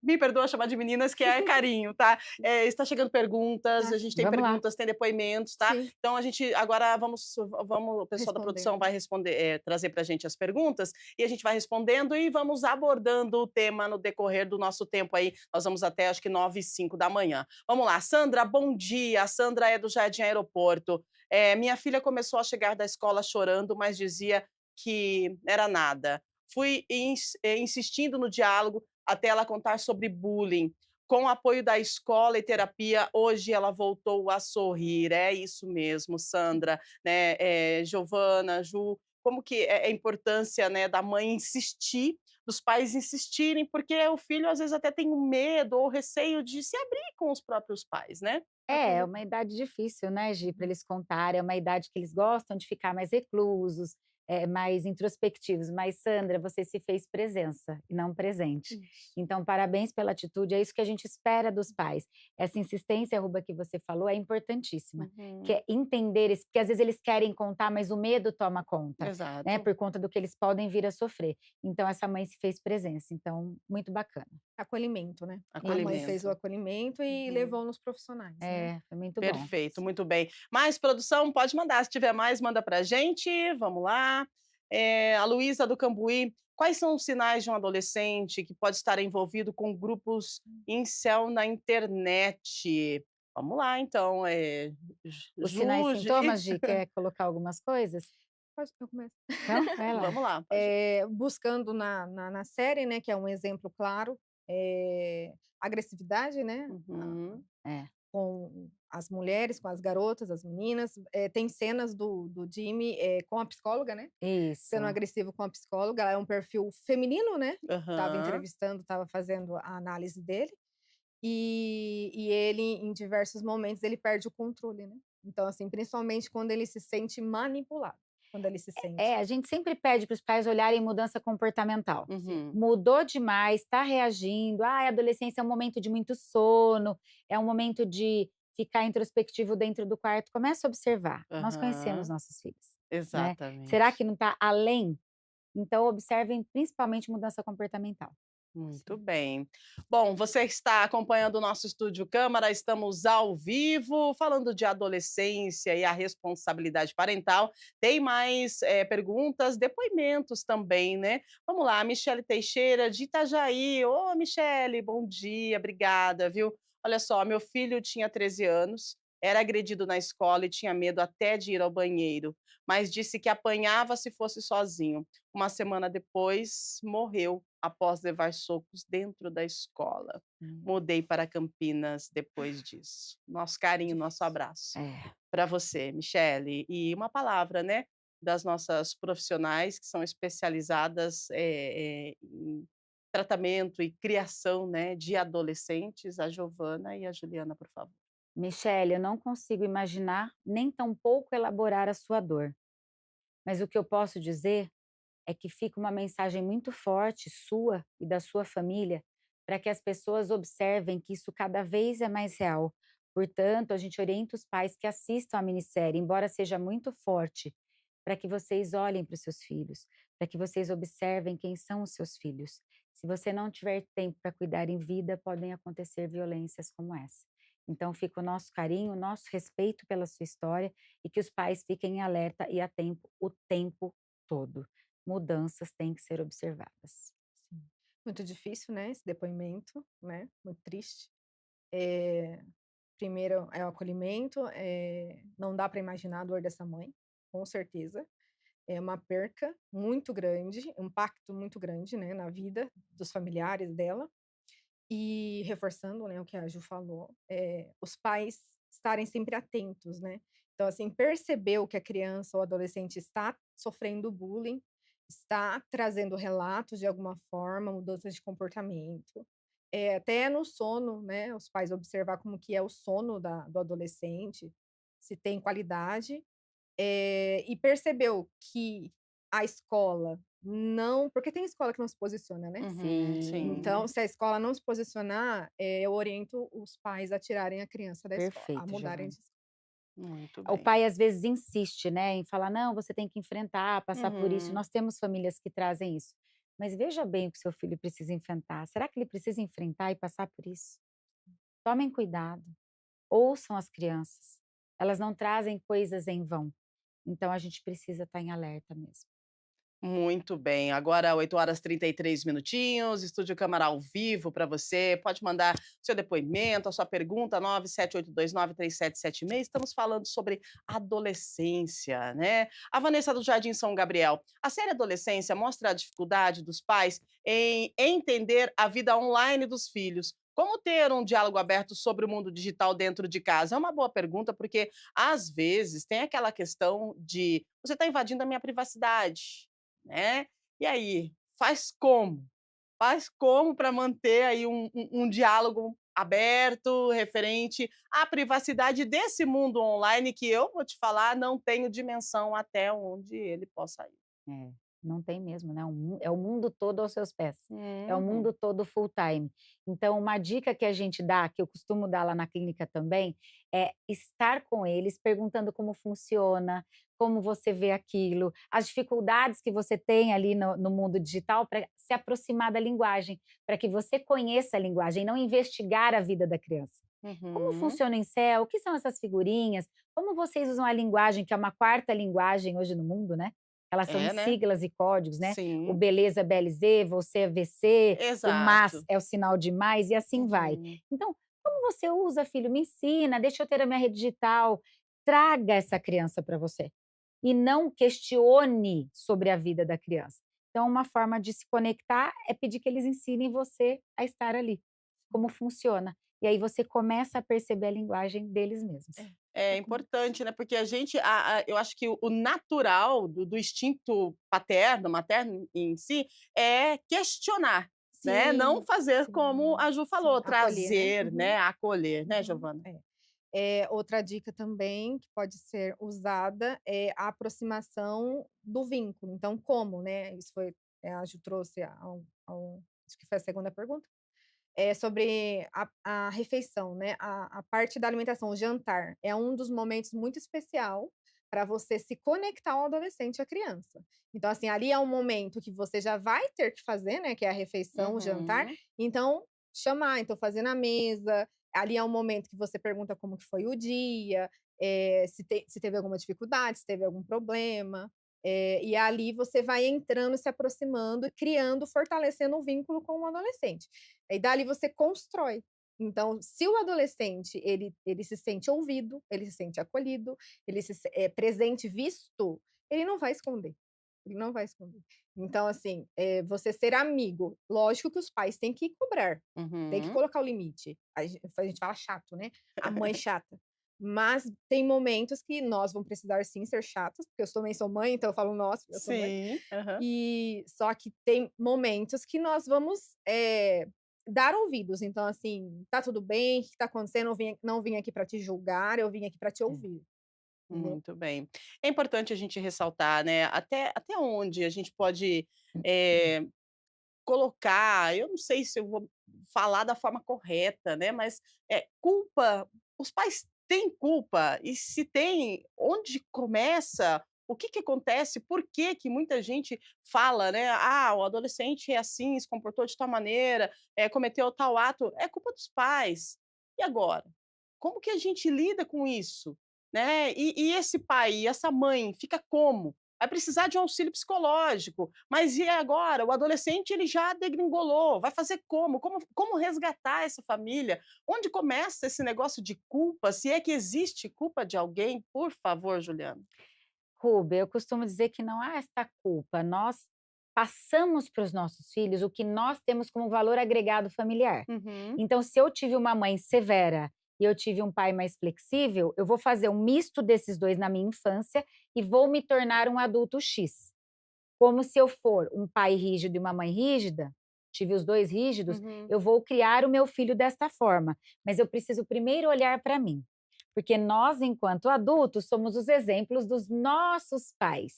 me perdoa chamar de meninas que é carinho, tá, está chegando perguntas, Ah, a gente sim. tem Vamos lá. perguntas, tem depoimentos, tá. Sim, Então a gente agora vamos o pessoal da responder, produção né. vai responder, trazer pra gente as perguntas, e a gente vai respondendo e vamos abordando o tema no decorrer do nosso tempo aí, nós vamos até acho que 9h05 da manhã. Vamos lá, Sandra, bom dia, a Sandra é do Jardim Aeroporto. Minha filha começou a chegar da escola chorando, mas dizia que era nada. Fui insistindo no diálogo até ela contar sobre bullying. Com o apoio da escola e terapia, hoje ela voltou a sorrir. É isso mesmo, Sandra, né, Giovana, Ju, como que é a importância, né, da mãe insistir, dos pais insistirem, porque o filho às vezes até tem um medo ou receio de se abrir com os próprios pais, né. É uma idade difícil, né, Gi, para eles contarem, é uma idade que eles gostam de ficar mais reclusos, mais introspectivos. Mas, Sandra, você se fez presença e não presente. Isso. Então, parabéns pela atitude, é isso que a gente espera dos pais. Essa insistência, Ruba, que você falou, é importantíssima. Que Uhum. é entender, porque às vezes eles querem contar, mas o medo toma conta, né? Exato. Por conta do que eles podem vir a sofrer. Então, essa mãe se fez presença. Então, muito bacana. Acolhimento, né? A mãe fez o Acolhimento. acolhimento e Uhum. levou nos profissionais, né? É, foi muito bom. Perfeito, muito bem. Mais produção, pode mandar. Se tiver mais, manda pra gente. Vamos lá. A Luísa do Cambuí. Quais são os sinais de um adolescente que pode estar envolvido com grupos incel na internet? Vamos lá, então. Os sinais e Juge. sintomas de quer colocar algumas coisas? Eu começo. Então, vai lá. Vamos lá, pode ir. Buscando na série, né, que é um exemplo claro, agressividade, né, Uhum. É, com as mulheres, com as garotas, as meninas. Tem cenas do Jimmy, com a psicóloga, né, sendo isso. agressivo com a psicóloga. Ela é um perfil feminino, né, estava Aham. entrevistando, estava fazendo a análise dele, e ele, em diversos momentos, ele perde o controle, né. Então, assim, principalmente quando ele se sente manipulado, quando ele se sente A gente sempre pede para os pais olharem mudança comportamental. sim. Uhum. Mudou demais, está reagindo. A adolescência é um momento de muito sono, é um momento de ficar introspectivo dentro do quarto. Começa a observar. Nós conhecemos Aham. nossos filhos, né? Será Exatamente. que não está além? Então, observem principalmente mudança comportamental. Muito Sim. bem. Bom, você está acompanhando o nosso Estúdio Câmara, estamos ao vivo, falando de adolescência e a responsabilidade parental. Tem mais perguntas, depoimentos também, né? Vamos lá, Michele Teixeira, de Itajaí. Ô, Michele, bom dia, obrigada, viu? Olha só, meu filho tinha 13 anos, era agredido na escola e tinha medo até de ir ao banheiro, mas disse que apanhava se fosse sozinho. Uma semana depois, morreu após levar socos dentro da escola. Hum, Mudei para Campinas depois disso. Nosso carinho, nosso Difícil. abraço É. para você, Michele. E uma palavra, né, das nossas profissionais que são especializadas, em tratamento e criação, né, de adolescentes, a Giovana e a Juliana, por favor. Michele, eu não consigo imaginar, nem tampouco elaborar a sua dor. Mas o que eu posso dizer é que fica uma mensagem muito forte sua e da sua família para que as pessoas observem que isso cada vez é mais real. Portanto, a gente orienta os pais que assistam a minissérie, embora seja muito forte, para que vocês olhem para os seus filhos, para que vocês observem quem são os seus filhos. Se você não tiver tempo para cuidar em vida, podem acontecer violências como essa. Então, fica o nosso carinho, o nosso respeito pela sua história e que os pais fiquem em alerta e a tempo o tempo todo. Mudanças têm que ser observadas. Sim. Muito difícil, né, esse depoimento, né, muito triste. Eh, Primeiro é o acolhimento. Não dá para imaginar a dor dessa mãe, com certeza. É uma perca muito grande, um impacto muito grande, né, na vida dos familiares dela. E reforçando, né, o que a Ju falou, os pais estarem sempre atentos, né. Então, assim, percebeu que a criança ou adolescente está sofrendo bullying, está trazendo relatos de alguma forma, mudanças de comportamento, até no sono, né, os pais observar como que é o sono do adolescente, se tem qualidade. E percebeu que a escola não, porque tem escola que não se posiciona, né. Uhum, Então, Sim, sim. se a escola não se posicionar, eu oriento os pais a tirarem a criança da escola, a perfeito, mudarem Giovana. de escola. Muito O bem. pai às vezes insiste, né, em falar: "Não, você tem que enfrentar, passar por isso". Uhum. Nós temos famílias que trazem isso. Mas veja bem o que seu filho precisa enfrentar. Será que ele precisa enfrentar e passar por isso? Tomem cuidado, ouçam as crianças. Elas não trazem coisas em vão. Então a gente precisa estar em alerta mesmo. Muito bem, agora 8h33 minutinhos, Estúdio Câmara ao vivo para você, pode mandar seu depoimento, a sua pergunta, 978293776, estamos falando sobre adolescência, né. A Vanessa do Jardim São Gabriel, a série Adolescência mostra a dificuldade dos pais em entender a vida online dos filhos. Como ter um diálogo aberto sobre o mundo digital dentro de casa? É uma boa pergunta, porque às vezes tem aquela questão de: "Você está invadindo a minha privacidade", né. E aí, faz como? Faz como para manter aí um diálogo aberto, referente à privacidade desse mundo online que eu vou te falar, não tenho dimensão até onde ele possa ir. É, não tem mesmo, né, é o mundo todo aos seus pés, é o Uhum. mundo todo full time. Então uma dica que a gente dá, que eu costumo dar lá na clínica também, é estar com eles perguntando como funciona, como você vê aquilo, as dificuldades que você tem ali no mundo digital para se aproximar da linguagem, para que você conheça a linguagem, não investigar a vida da criança. Como Uhum. funciona o incel? O que são essas figurinhas? Como vocês usam a linguagem, que é uma quarta linguagem hoje no mundo, né? Elas são em É, né? siglas e códigos, né? O Sim, beleza é BLZ, você é VC, o mas exato. é o sinal de mais e assim vai. Uhum. Então, como você usa, filho? Me ensina, deixa eu ter a minha rede digital. Traga essa criança para você e não questione sobre a vida da criança. Então, uma forma de se conectar é pedir que eles ensinem você a estar ali, como funciona. E aí você começa a perceber a linguagem deles mesmos. É Exatamente. importante, né, porque a gente eu acho que o natural do instinto paterno, materno em si, é questionar, né, não Sim, fazer como sim, a Ju sim. falou, Acolher, né? trazer, Uhum, né, acolher, né, uhum, Giovana? é. Outra dica também que pode ser usada é a aproximação do vínculo. Então, como, né? Isso foi, a Ju trouxe acho que foi a segunda pergunta. É sobre a refeição, né? A parte da alimentação, o jantar, é um dos momentos muito especial para você se conectar ao adolescente e à criança. Então, assim, ali é um momento que você já vai ter que fazer, né? Que é a refeição, o jantar. Uhum. Então, chamar, então fazer na mesa. Ali é um momento que você pergunta como que foi o dia, se teve alguma dificuldade, se teve algum problema. E ali você vai entrando, se aproximando, criando, fortalecendo o vínculo com o adolescente. E dali você constrói. Então, se o adolescente ele se sente ouvido, ele se sente acolhido, ele presente, visto, ele não vai esconder, ele não vai esconder. Então, assim, você ser amigo, lógico que os pais têm que cobrar, tem que Uhum. colocar o limite. A gente fala chato, né, a mãe chata. Mas tem momentos que nós vamos precisar sim ser chatos, porque eu também sou mãe, então eu falo nós, eu sou mãe. Sim, aham. E só que tem momentos que nós vamos, dar ouvidos. Então, assim: "Tá tudo bem? O que tá acontecendo? Eu não vim aqui para te julgar, eu vim aqui para te É, ouvir", entendeu? Muito bem. É importante a gente ressaltar, né, até onde a gente pode, eh colocar, eu não sei se eu vou falar da forma correta, né, mas, culpa, os pais têm culpa? E se tem, onde começa? O que que acontece? Por que que muita gente fala, né: "Ah, o adolescente é assim, se comportou de tal maneira, cometeu tal ato", é culpa dos pais. E agora? Como que a gente lida com isso? Né, e esse pai e essa mãe fica como? Vai precisar de um auxílio psicológico, mas e agora? O adolescente ele já degringolou, vai fazer como? Como resgatar essa família? Onde começa esse negócio de culpa? Se é que existe culpa de alguém? Por favor, Juliana. Ruba, eu costumo dizer que não há esta culpa, nós passamos para os nossos filhos o que nós temos como valor agregado familiar. Uhum, Então, se eu tive uma mãe severa e eu tive um pai mais flexível, eu vou fazer um misto desses 2 na minha infância e vou me tornar um adulto X. Como se eu for um pai rígido e uma mãe rígida, tive os 2 rígidos, uhum, eu vou criar o meu filho desta forma, mas eu preciso primeiro olhar para mim, porque nós, enquanto adultos, somos os exemplos dos nossos pais.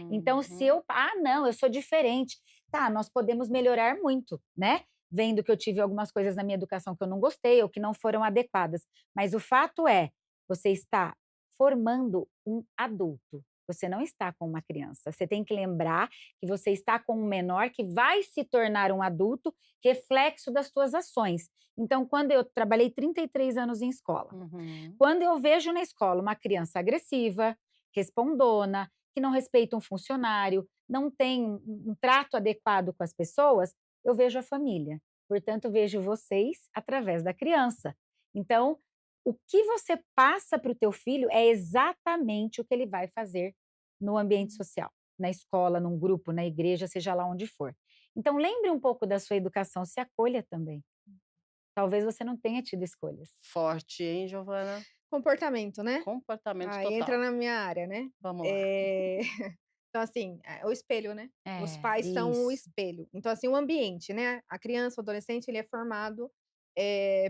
Então, se uhum. eu "Ah, não, eu sou diferente", tá, nós podemos melhorar muito, né, vendo que eu tive algumas coisas na minha educação que eu não gostei ou que não foram adequadas, mas o fato é, você está formando um adulto. Você não está com uma criança. Você tem que lembrar que você está com um menor que vai se tornar um adulto, reflexo das suas ações. Então, quando eu trabalhei 33 anos em escola, Uhum. quando eu vejo na escola uma criança agressiva, respondona, que não respeita um funcionário, não tem um trato adequado com as pessoas, eu vejo a família. Portanto, vejo vocês através da criança. Então, o que você passa para o teu filho é exatamente o que ele vai fazer no ambiente social, na escola, num grupo, na igreja, seja lá onde for. Então, lembre um pouco da sua educação, se acolha também. Talvez você não tenha tido escolhas. Forte, hein, Giovana? Comportamento, né? Comportamento Aí entra total. na minha área, né? Vamos lá. Eh, então, assim, o espelho, né? Os É, pais são o isso. espelho. Então, assim, o ambiente, né? A criança, o adolescente, ele é formado,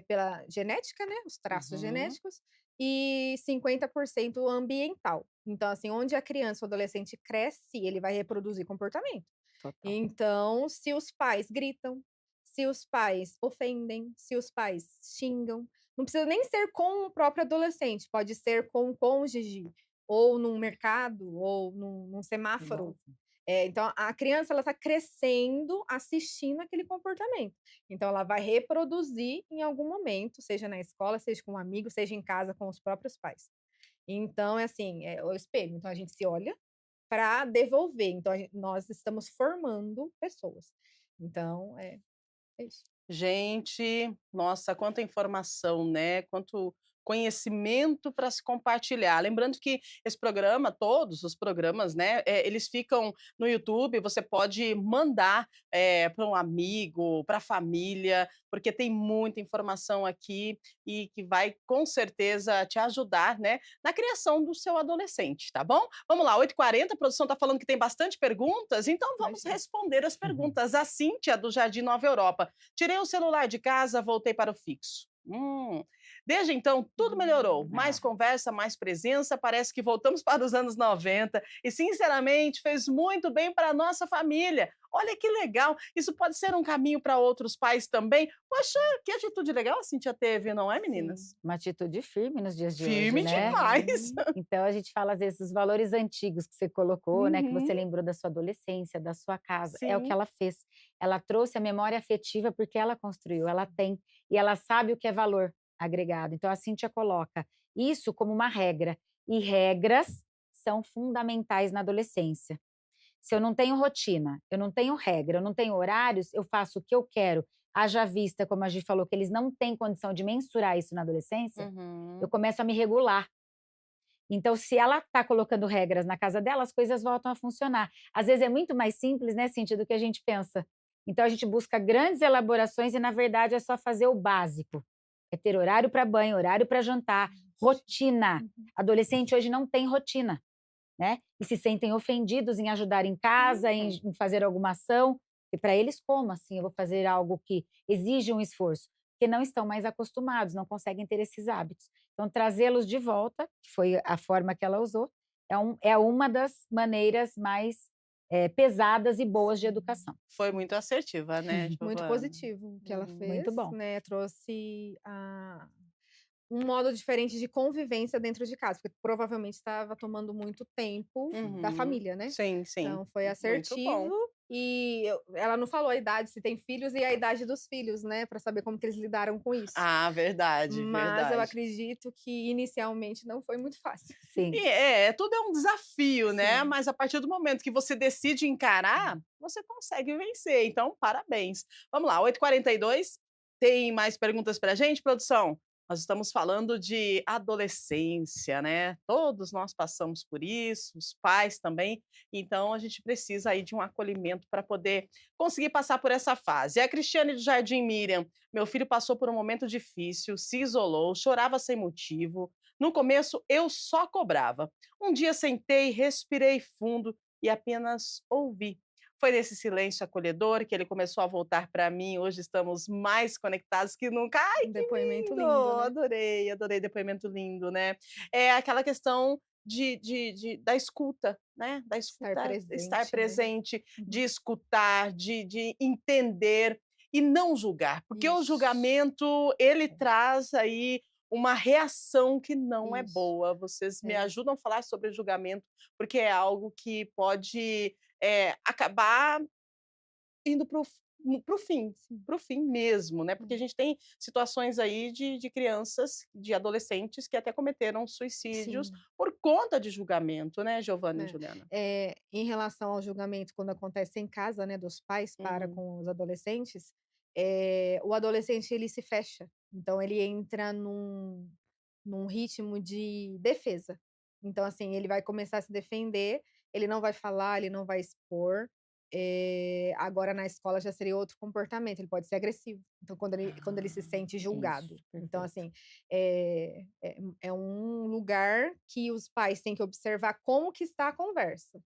pela genética, né? Os traços Uhum, genéticos, e 50% ambiental. Então, assim, onde a criança ou adolescente cresce, ele vai reproduzir comportamento. Total. Então, se os pais gritam, se os pais ofendem, se os pais xingam, não precisa nem ser com o próprio adolescente, pode ser com o cônjuge, ou num mercado, ou num semáforo. Igualzinho. Então, a criança ela está crescendo assistindo aquele comportamento. Então, ela vai reproduzir em algum momento, seja na escola, seja com um amigo, seja em casa com os próprios pais. Então, é assim, é o espelho. Então, a gente se olha para devolver. Então, nós estamos formando pessoas. Então, é isso. Gente, nossa, quanta informação, né? Quanto conhecimento para se compartilhar. Lembrando que esse programa, todos os programas, né, eles ficam no YouTube. Você pode mandar para um amigo, para a família, porque tem muita informação aqui e que vai com certeza te ajudar, né, na criação do seu adolescente, tá bom? Vamos lá, 8h40, a produção está falando que tem bastante perguntas, então vamos Imagina. responder as perguntas. A Cíntia, do Jardim Nova Europa. Tirei o celular de casa, voltei para o fixo. Desde então, tudo melhorou. Mais Ah, conversa, mais presença. Parece que voltamos para os anos 90 e, sinceramente, fez muito bem para a nossa família. Olha que legal. Isso pode ser um caminho para outros pais também. Poxa, que atitude legal a Cíntia teve, não é, Sim. meninas? uma atitude firme nos dias de hoje, Firme né? demais. Uhum. Então a gente fala às vezes dos valores antigos que você colocou, né, que você Uhum, lembrou da sua adolescência, da sua casa, é o que sim. ela fez. Ela trouxe a memória afetiva porque ela construiu, ela tem, e ela sabe o que é valor agregado. Então a Cíntia coloca isso como uma regra, e regras são fundamentais na adolescência. Se eu não tenho rotina, eu não tenho regra, eu não tenho horários, eu faço o que eu quero, haja vista, como a gente falou, que eles não têm condição de mensurar isso na adolescência, eu Uhum. começo a me regular. Então, se ela está colocando regras na casa dela, as coisas voltam a funcionar. Às vezes é muito mais simples, né, Cíntia, do que a gente pensa. Então, a gente busca grandes elaborações e, na verdade, é só fazer o básico. É ter horário para banho, horário para jantar, rotina. Uhum. Adolescente hoje não tem rotina, né? E se sentem ofendidos em ajudar em casa, Uhum. em fazer alguma ação. E para eles, como assim? Eu vou fazer algo que exige um esforço? Porque não estão mais acostumados, não conseguem ter esses hábitos. Então, trazê-los de volta, que foi a forma que ela usou, é uma das maneiras mais pesadas e boas de Sim. educação. Foi muito assertiva, né, Muito Giovana? positivo o que ela Uhum. Muito fez, bom. né, trouxe um modo diferente de convivência dentro de casa, porque provavelmente estava tomando muito tempo da Uhum. família, né. Sim, sim. Então foi Muito assertivo bom. e ela não falou a idade, se tem filhos e a idade dos filhos, né, para saber como que eles lidaram com isso. Ah, verdade, Mas eu verdade. acredito que inicialmente não foi muito fácil. Sim. E tudo é um desafio, né, Sim. mas a partir do momento que você decide encarar, você consegue vencer, então parabéns. Vamos lá, 8h42, tem mais perguntas pra gente, produção? Nós estamos falando de adolescência, né, todos nós passamos por isso, os pais também, então a gente precisa aí de um acolhimento para poder conseguir passar por essa fase. A Cristiane do Jardim Miriam: "Meu filho passou por um momento difícil, se isolou, chorava sem motivo. No começo, eu só cobrava. Um dia sentei, respirei fundo e apenas ouvi. Foi nesse silêncio acolhedor que ele começou a voltar para mim. Hoje estamos mais conectados que nunca." Ai, Um que depoimento lindo! lindo, né. Adorei, adorei depoimento lindo, né? É aquela questão da escuta, né? Da Estar escuta, estar presente, né. presente, de Uhum. escutar, de entender e não julgar, porque o Isso, julgamento ele traz aí uma reação que não é isso. boa. Vocês me É. ajudam a falar sobre julgamento, porque é algo que pode, acabar indo para o fim mesmo, né, porque a Hum. gente tem situações aí de crianças, de adolescentes que até cometeram suicídios Sim, por conta de julgamento, né, Giovana e né. Juliana? Em relação ao julgamento quando acontece em casa, né, dos pais para Uhum. com os adolescentes, o adolescente ele se fecha, então ele entra num ritmo de defesa. Então, assim, ele vai começar a se defender, ele não vai falar, ele não vai expor. Agora na escola já seria outro comportamento, ele pode ser agressivo. Então, quando ele se Ah, sente isso, julgado. Então, perfeito. assim, é um lugar que os pais têm que observar como que está a conversa,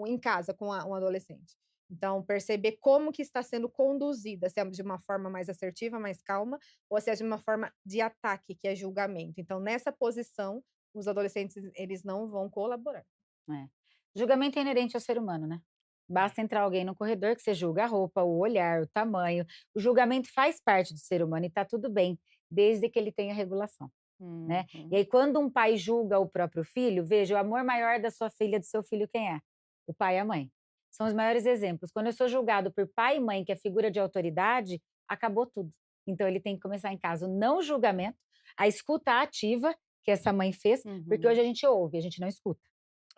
em casa com um adolescente. Então, perceber como que está sendo conduzida, se é de uma forma mais assertiva, mais calma, ou se é de uma forma de ataque, que é julgamento. Então, nessa posição, os adolescentes, eles não vão colaborar. É. Julgamento é inerente ao ser humano, né? É. Basta entrar alguém no corredor que você julga a roupa, o olhar, o tamanho. O julgamento faz parte do ser humano e tá tudo bem, desde que ele tenha regulação, né? E Uhum. aí, quando um pai julga o próprio filho, veja, o amor maior da sua filha, do seu filho, quem é? O pai e a mãe. São os maiores exemplos. Quando eu sou julgado por pai e mãe, que é figura de autoridade, acabou tudo. Então, ele tem que começar em casa o não julgamento, a escuta ativa que essa mãe fez, porque Uhum. hoje a gente ouve, a gente não escuta.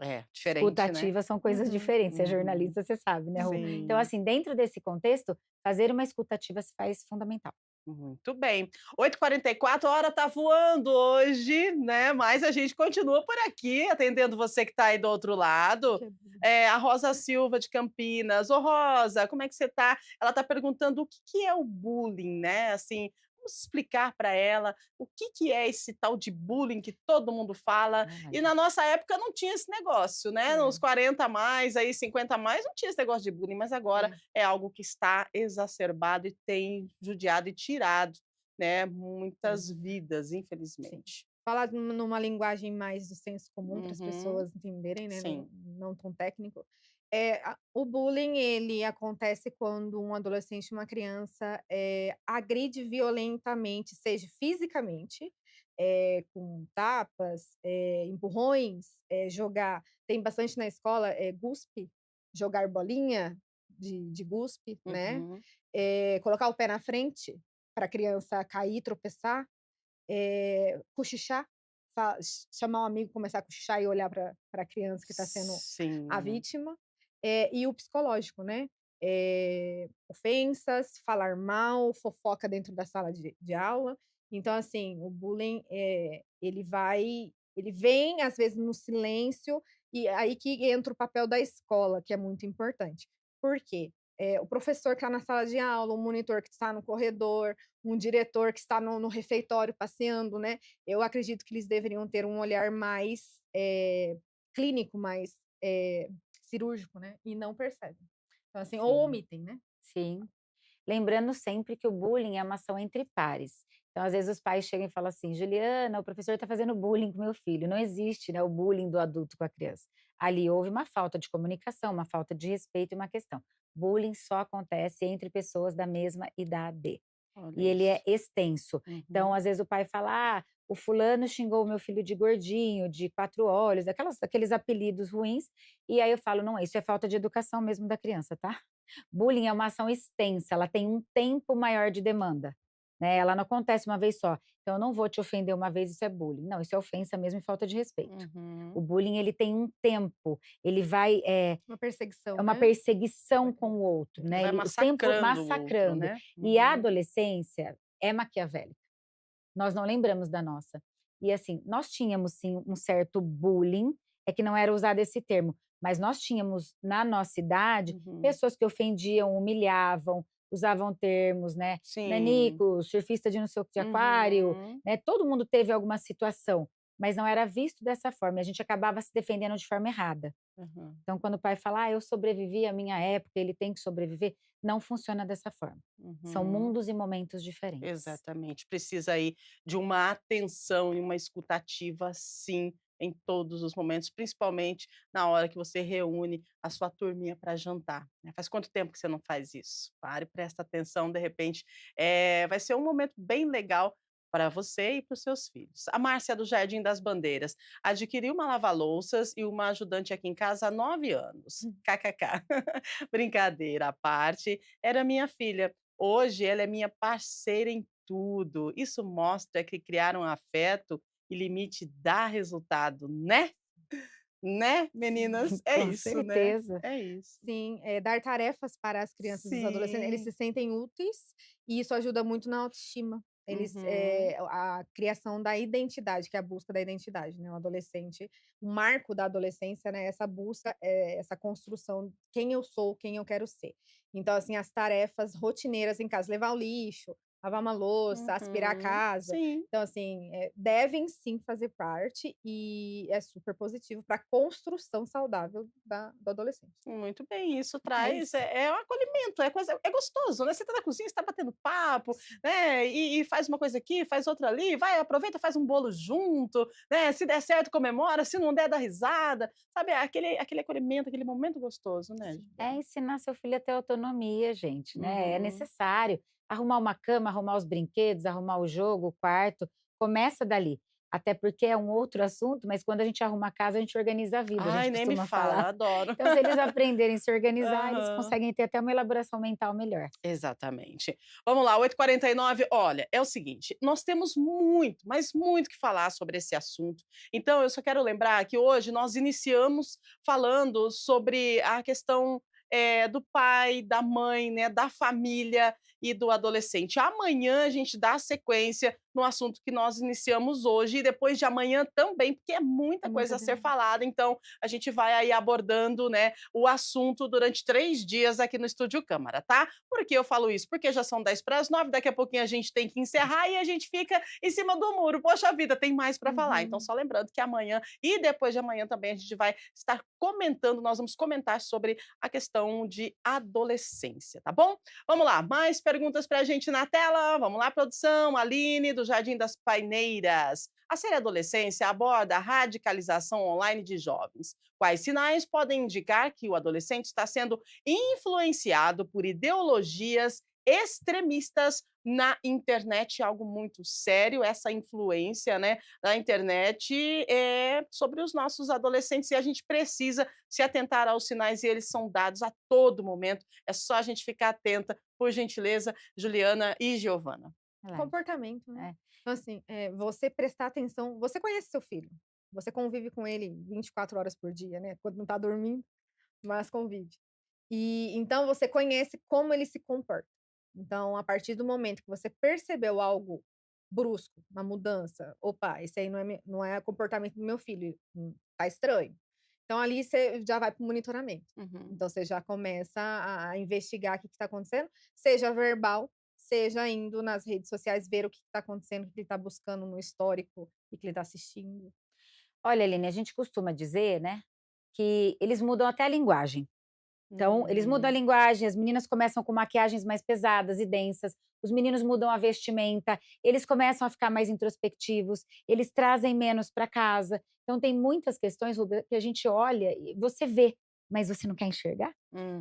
É, Escuta diferente, né? ativa são coisas Uhum. diferentes, você é Uhum. jornalista, você sabe, né, Rô? Então, Sim. assim, dentro desse contexto, fazer uma escuta ativa se faz fundamental. Muito bem. 8h44, a hora tá voando hoje, né, mas a gente continua por aqui, atendendo você que está aí do outro lado. Que bom. A Rosa Silva de Campinas. Ô Rosa, como é que você tá? Ela tá perguntando o que que é o bullying, né, assim, vamos explicar para ela o que que é esse tal de bullying que todo mundo fala. E Olha, na nossa época não tinha esse negócio, né, É, nos 40 a mais, aí 50 a mais, não tinha esse negócio de bullying, mas agora é. é algo que está exacerbado e tem judiado e tirado, né, Sim, muitas vidas, sim. infelizmente. Falar numa linguagem mais do senso comum para as Uhum, pessoas entenderem, né, sim. não tão técnico. O bullying, ele acontece quando um adolescente, uma criança, agride violentamente, seja fisicamente, com tapas, empurrões, jogar, tem bastante na escola, guspe, jogar bolinha de guspe, né, Uhum. colocar o pé na frente para a criança cair, tropeçar. Cochichar, chamar um amigo, começar a cochichar e olhar para a criança que está sendo a Sim. vítima, e o psicológico, né, ofensas, falar mal, fofoca dentro da sala de aula. Então, assim, o bullying, ele vem, às vezes, no silêncio, e aí que entra o papel da escola, que é muito importante. Por quê? O professor que está na sala de aula, o monitor que está no corredor, um diretor que está no refeitório passeando, né, eu acredito que eles deveriam ter um olhar mais, clínico, mais, cirúrgico, né, e não percebem. Então, assim, ou sim, omitem, né. sim. Lembrando sempre que o bullying é uma ação entre pares. Então, às vezes, os pais chegam e falam assim: Juliana, o professor está fazendo bullying com meu filho. Não existe, né, o bullying do adulto com a criança. Ali houve uma falta de comunicação, uma falta de respeito e uma questão. Bullying só acontece entre pessoas da mesma idade. Olha E ele é isso. extenso. Então, Uhum. às vezes, o pai fala: "Ah, o fulano xingou o meu filho de gordinho, de 4 olhos", aqueles apelidos ruins, e aí eu falo: "Não, isso é falta de educação mesmo da criança, tá?". Bullying é uma ação extensa, ela tem um tempo maior de demanda, né, ela não acontece uma vez só. Então eu não vou te ofender uma vez, isso é bullying. Não, isso é ofensa mesmo e falta de respeito. O Uhum. bullying ele tem um tempo, ele vai, Uma é perseguição, uma né, da perseguição com o criança. outro, Ele né, vai ele o tempo massacrando o outro, massacrando. né. E a Uhum. adolescência é maquiavélica, nós não lembramos da nossa. E assim, nós tínhamos sim um certo bullying, é que não era usado esse termo, mas nós tínhamos na nossa idade Uhum. pessoas que ofendiam, humilhavam, usavam termos, né, Sim. nanico, surfista de não sei o que de aquário, Uhum. né, todo mundo teve alguma situação, mas não era visto dessa forma, e a gente acabava se defendendo de forma errada. Uhum. Então quando o pai fala: "Ah, eu sobrevivi à minha época, ele tem que sobreviver", não funciona dessa forma. São Uhum. mundos e momentos diferentes. Exatamente. Precisa aí de uma atenção e uma escutativa, sim, em todos os momentos, principalmente na hora que você reúne a sua turminha para jantar, né. Faz quanto tempo que você não faz isso? Para e presta atenção, de repente, vai ser um momento bem legal para você e para os seus filhos. A Márcia do Jardim das Bandeiras: "Adquiri uma lava-louças e uma ajudante aqui em casa há 9 anos". KKK. Brincadeira à parte, era minha filha. Hoje ela é minha parceira em tudo. Isso mostra que criar um afeto e limite dá resultado, né? Né, Sim, meninas? É Com isso, né? certeza. É isso. sim, dar tarefas para as crianças e os adolescentes, eles Sim. se sentem úteis, e isso ajuda muito na autoestima. Eles, Uhum. a criação da identidade, que é a busca da identidade, né, o adolescente, o marco da adolescência, né, essa busca, essa construção, quem eu sou, quem eu quero ser. Então, assim, as tarefas rotineiras em casa, levar o lixo, lavar uma louça, aspirar a Uhum. casa. Sim. Então, assim, devem sim fazer parte e é super positivo para a construção saudável do adolescente. Muito bem, isso É traz isso. é um acolhimento, é coisa é gostoso, né, você tá na cozinha, você tá batendo papo, né, e faz uma coisa aqui, faz outra ali, vai, aproveita, faz um bolo junto, né, se der certo comemora, se não der dá risada, sabe, aquele acolhimento, aquele momento gostoso, né, Sim. É Juliana? ensinar seu filho a ter autonomia, gente, né, é Uhum. necessário. Arrumar uma cama, arrumar os brinquedos, arrumar o jogo, o quarto, começa dali. Até porque é um outro assunto, mas quando a gente arruma a casa, a gente organiza a vida, a Ai, gente nem me costuma falar. fala, adoro. Então, se eles aprenderem a se organizar, eles Aham. conseguem ter até uma elaboração mental melhor. Exatamente. Vamos lá, 8h49. Olha, é o seguinte, nós temos muito, mas muito que falar sobre esse assunto. Então, eu só quero lembrar que hoje nós iniciamos falando sobre a questão, do pai, da mãe, né, da família e do adolescente. Amanhã a gente dá sequência no assunto que nós iniciamos hoje e depois de amanhã também, porque é É muita muita coisa a ser demanda. falada, então a gente vai aí abordando, né, o assunto durante 3 dias aqui no Estúdio Câmara, tá? Por que eu falo isso? Porque já são 10 para as 9, daqui a pouquinho a gente tem que encerrar e a gente fica em cima do muro. Poxa vida, tem mais para falar. Então, Uhum. só lembrando que amanhã e depois de amanhã também a gente vai estar comentando, nós vamos comentar sobre a questão de adolescência, tá bom? Vamos lá, mais perguntas para a gente na tela. Vamos lá, produção. Aline, do Jardim das Paineiras. A série Adolescência aborda a radicalização online de jovens. Quais sinais podem indicar que o adolescente está sendo influenciado por ideologias extremistas na internet? Algo muito sério, essa influência, né, na internet sobre os nossos adolescentes e a gente precisa se atentar aos sinais e eles são dados a todo momento. É só a gente ficar atenta, por gentileza, Juliana e Giovana. Verdade. Comportamento, né. É. Então, assim, você prestar atenção, você conhece seu filho, você convive com ele 24 horas por dia, né, quando não tá dormindo, mas convive. E então você conhece como ele se comporta. Então, a partir do momento que você percebeu algo brusco, uma mudança, "Opa, esse aí não é comportamento do meu filho, tá estranho". Então ali você já vai para o monitoramento. Uhum. Então você já começa a investigar o que está acontecendo, seja verbal, seja indo nas redes sociais ver o que está acontecendo, o que ele está buscando no histórico, o que ele está assistindo. Olha, Aline, a gente costuma dizer, né, que eles mudam até a linguagem. Então, eles mudam a Hum. linguagem, as meninas começam com maquiagens mais pesadas e densas, os meninos mudam a vestimenta, eles começam a ficar mais introspectivos, eles trazem menos para casa. Então, tem muitas questões, Rubia, que a gente olha e você vê, mas você não quer enxergar?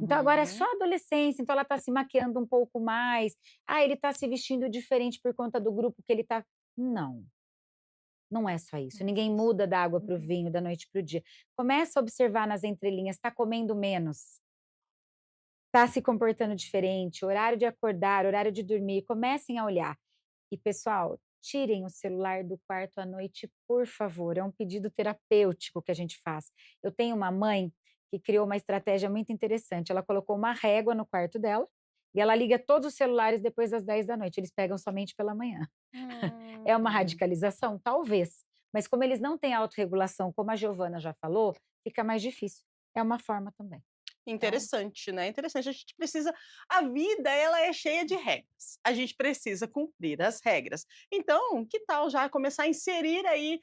Então, agora é só Uhum. adolescência, então ela está se maquiando um pouco mais. Ah, ele está se vestindo diferente por conta do grupo que ele está. Não, não é só isso. Não é Ninguém só isso. muda da água para o Uhum. vinho, da noite para o dia. Começa a observar nas entrelinhas, está comendo menos, está se comportando diferente, horário de acordar, horário de dormir, comecem a olhar. E pessoal, tirem o celular do quarto à noite, por favor, é um pedido terapêutico que a gente faz. Eu tenho uma mãe que criou uma estratégia muito interessante, ela colocou uma régua no quarto dela, e ela liga todos os celulares depois das 10 da noite. Eles pegam somente pela manhã. É uma Hum. radicalização? Talvez, mas como eles não têm autorregulação, como a Giovana já falou, fica mais difícil. É uma forma também. Então Interessante, né, interessante. A gente precisa a vida ela é cheia de regras, a gente precisa cumprir as regras. Então, que tal já começar a inserir aí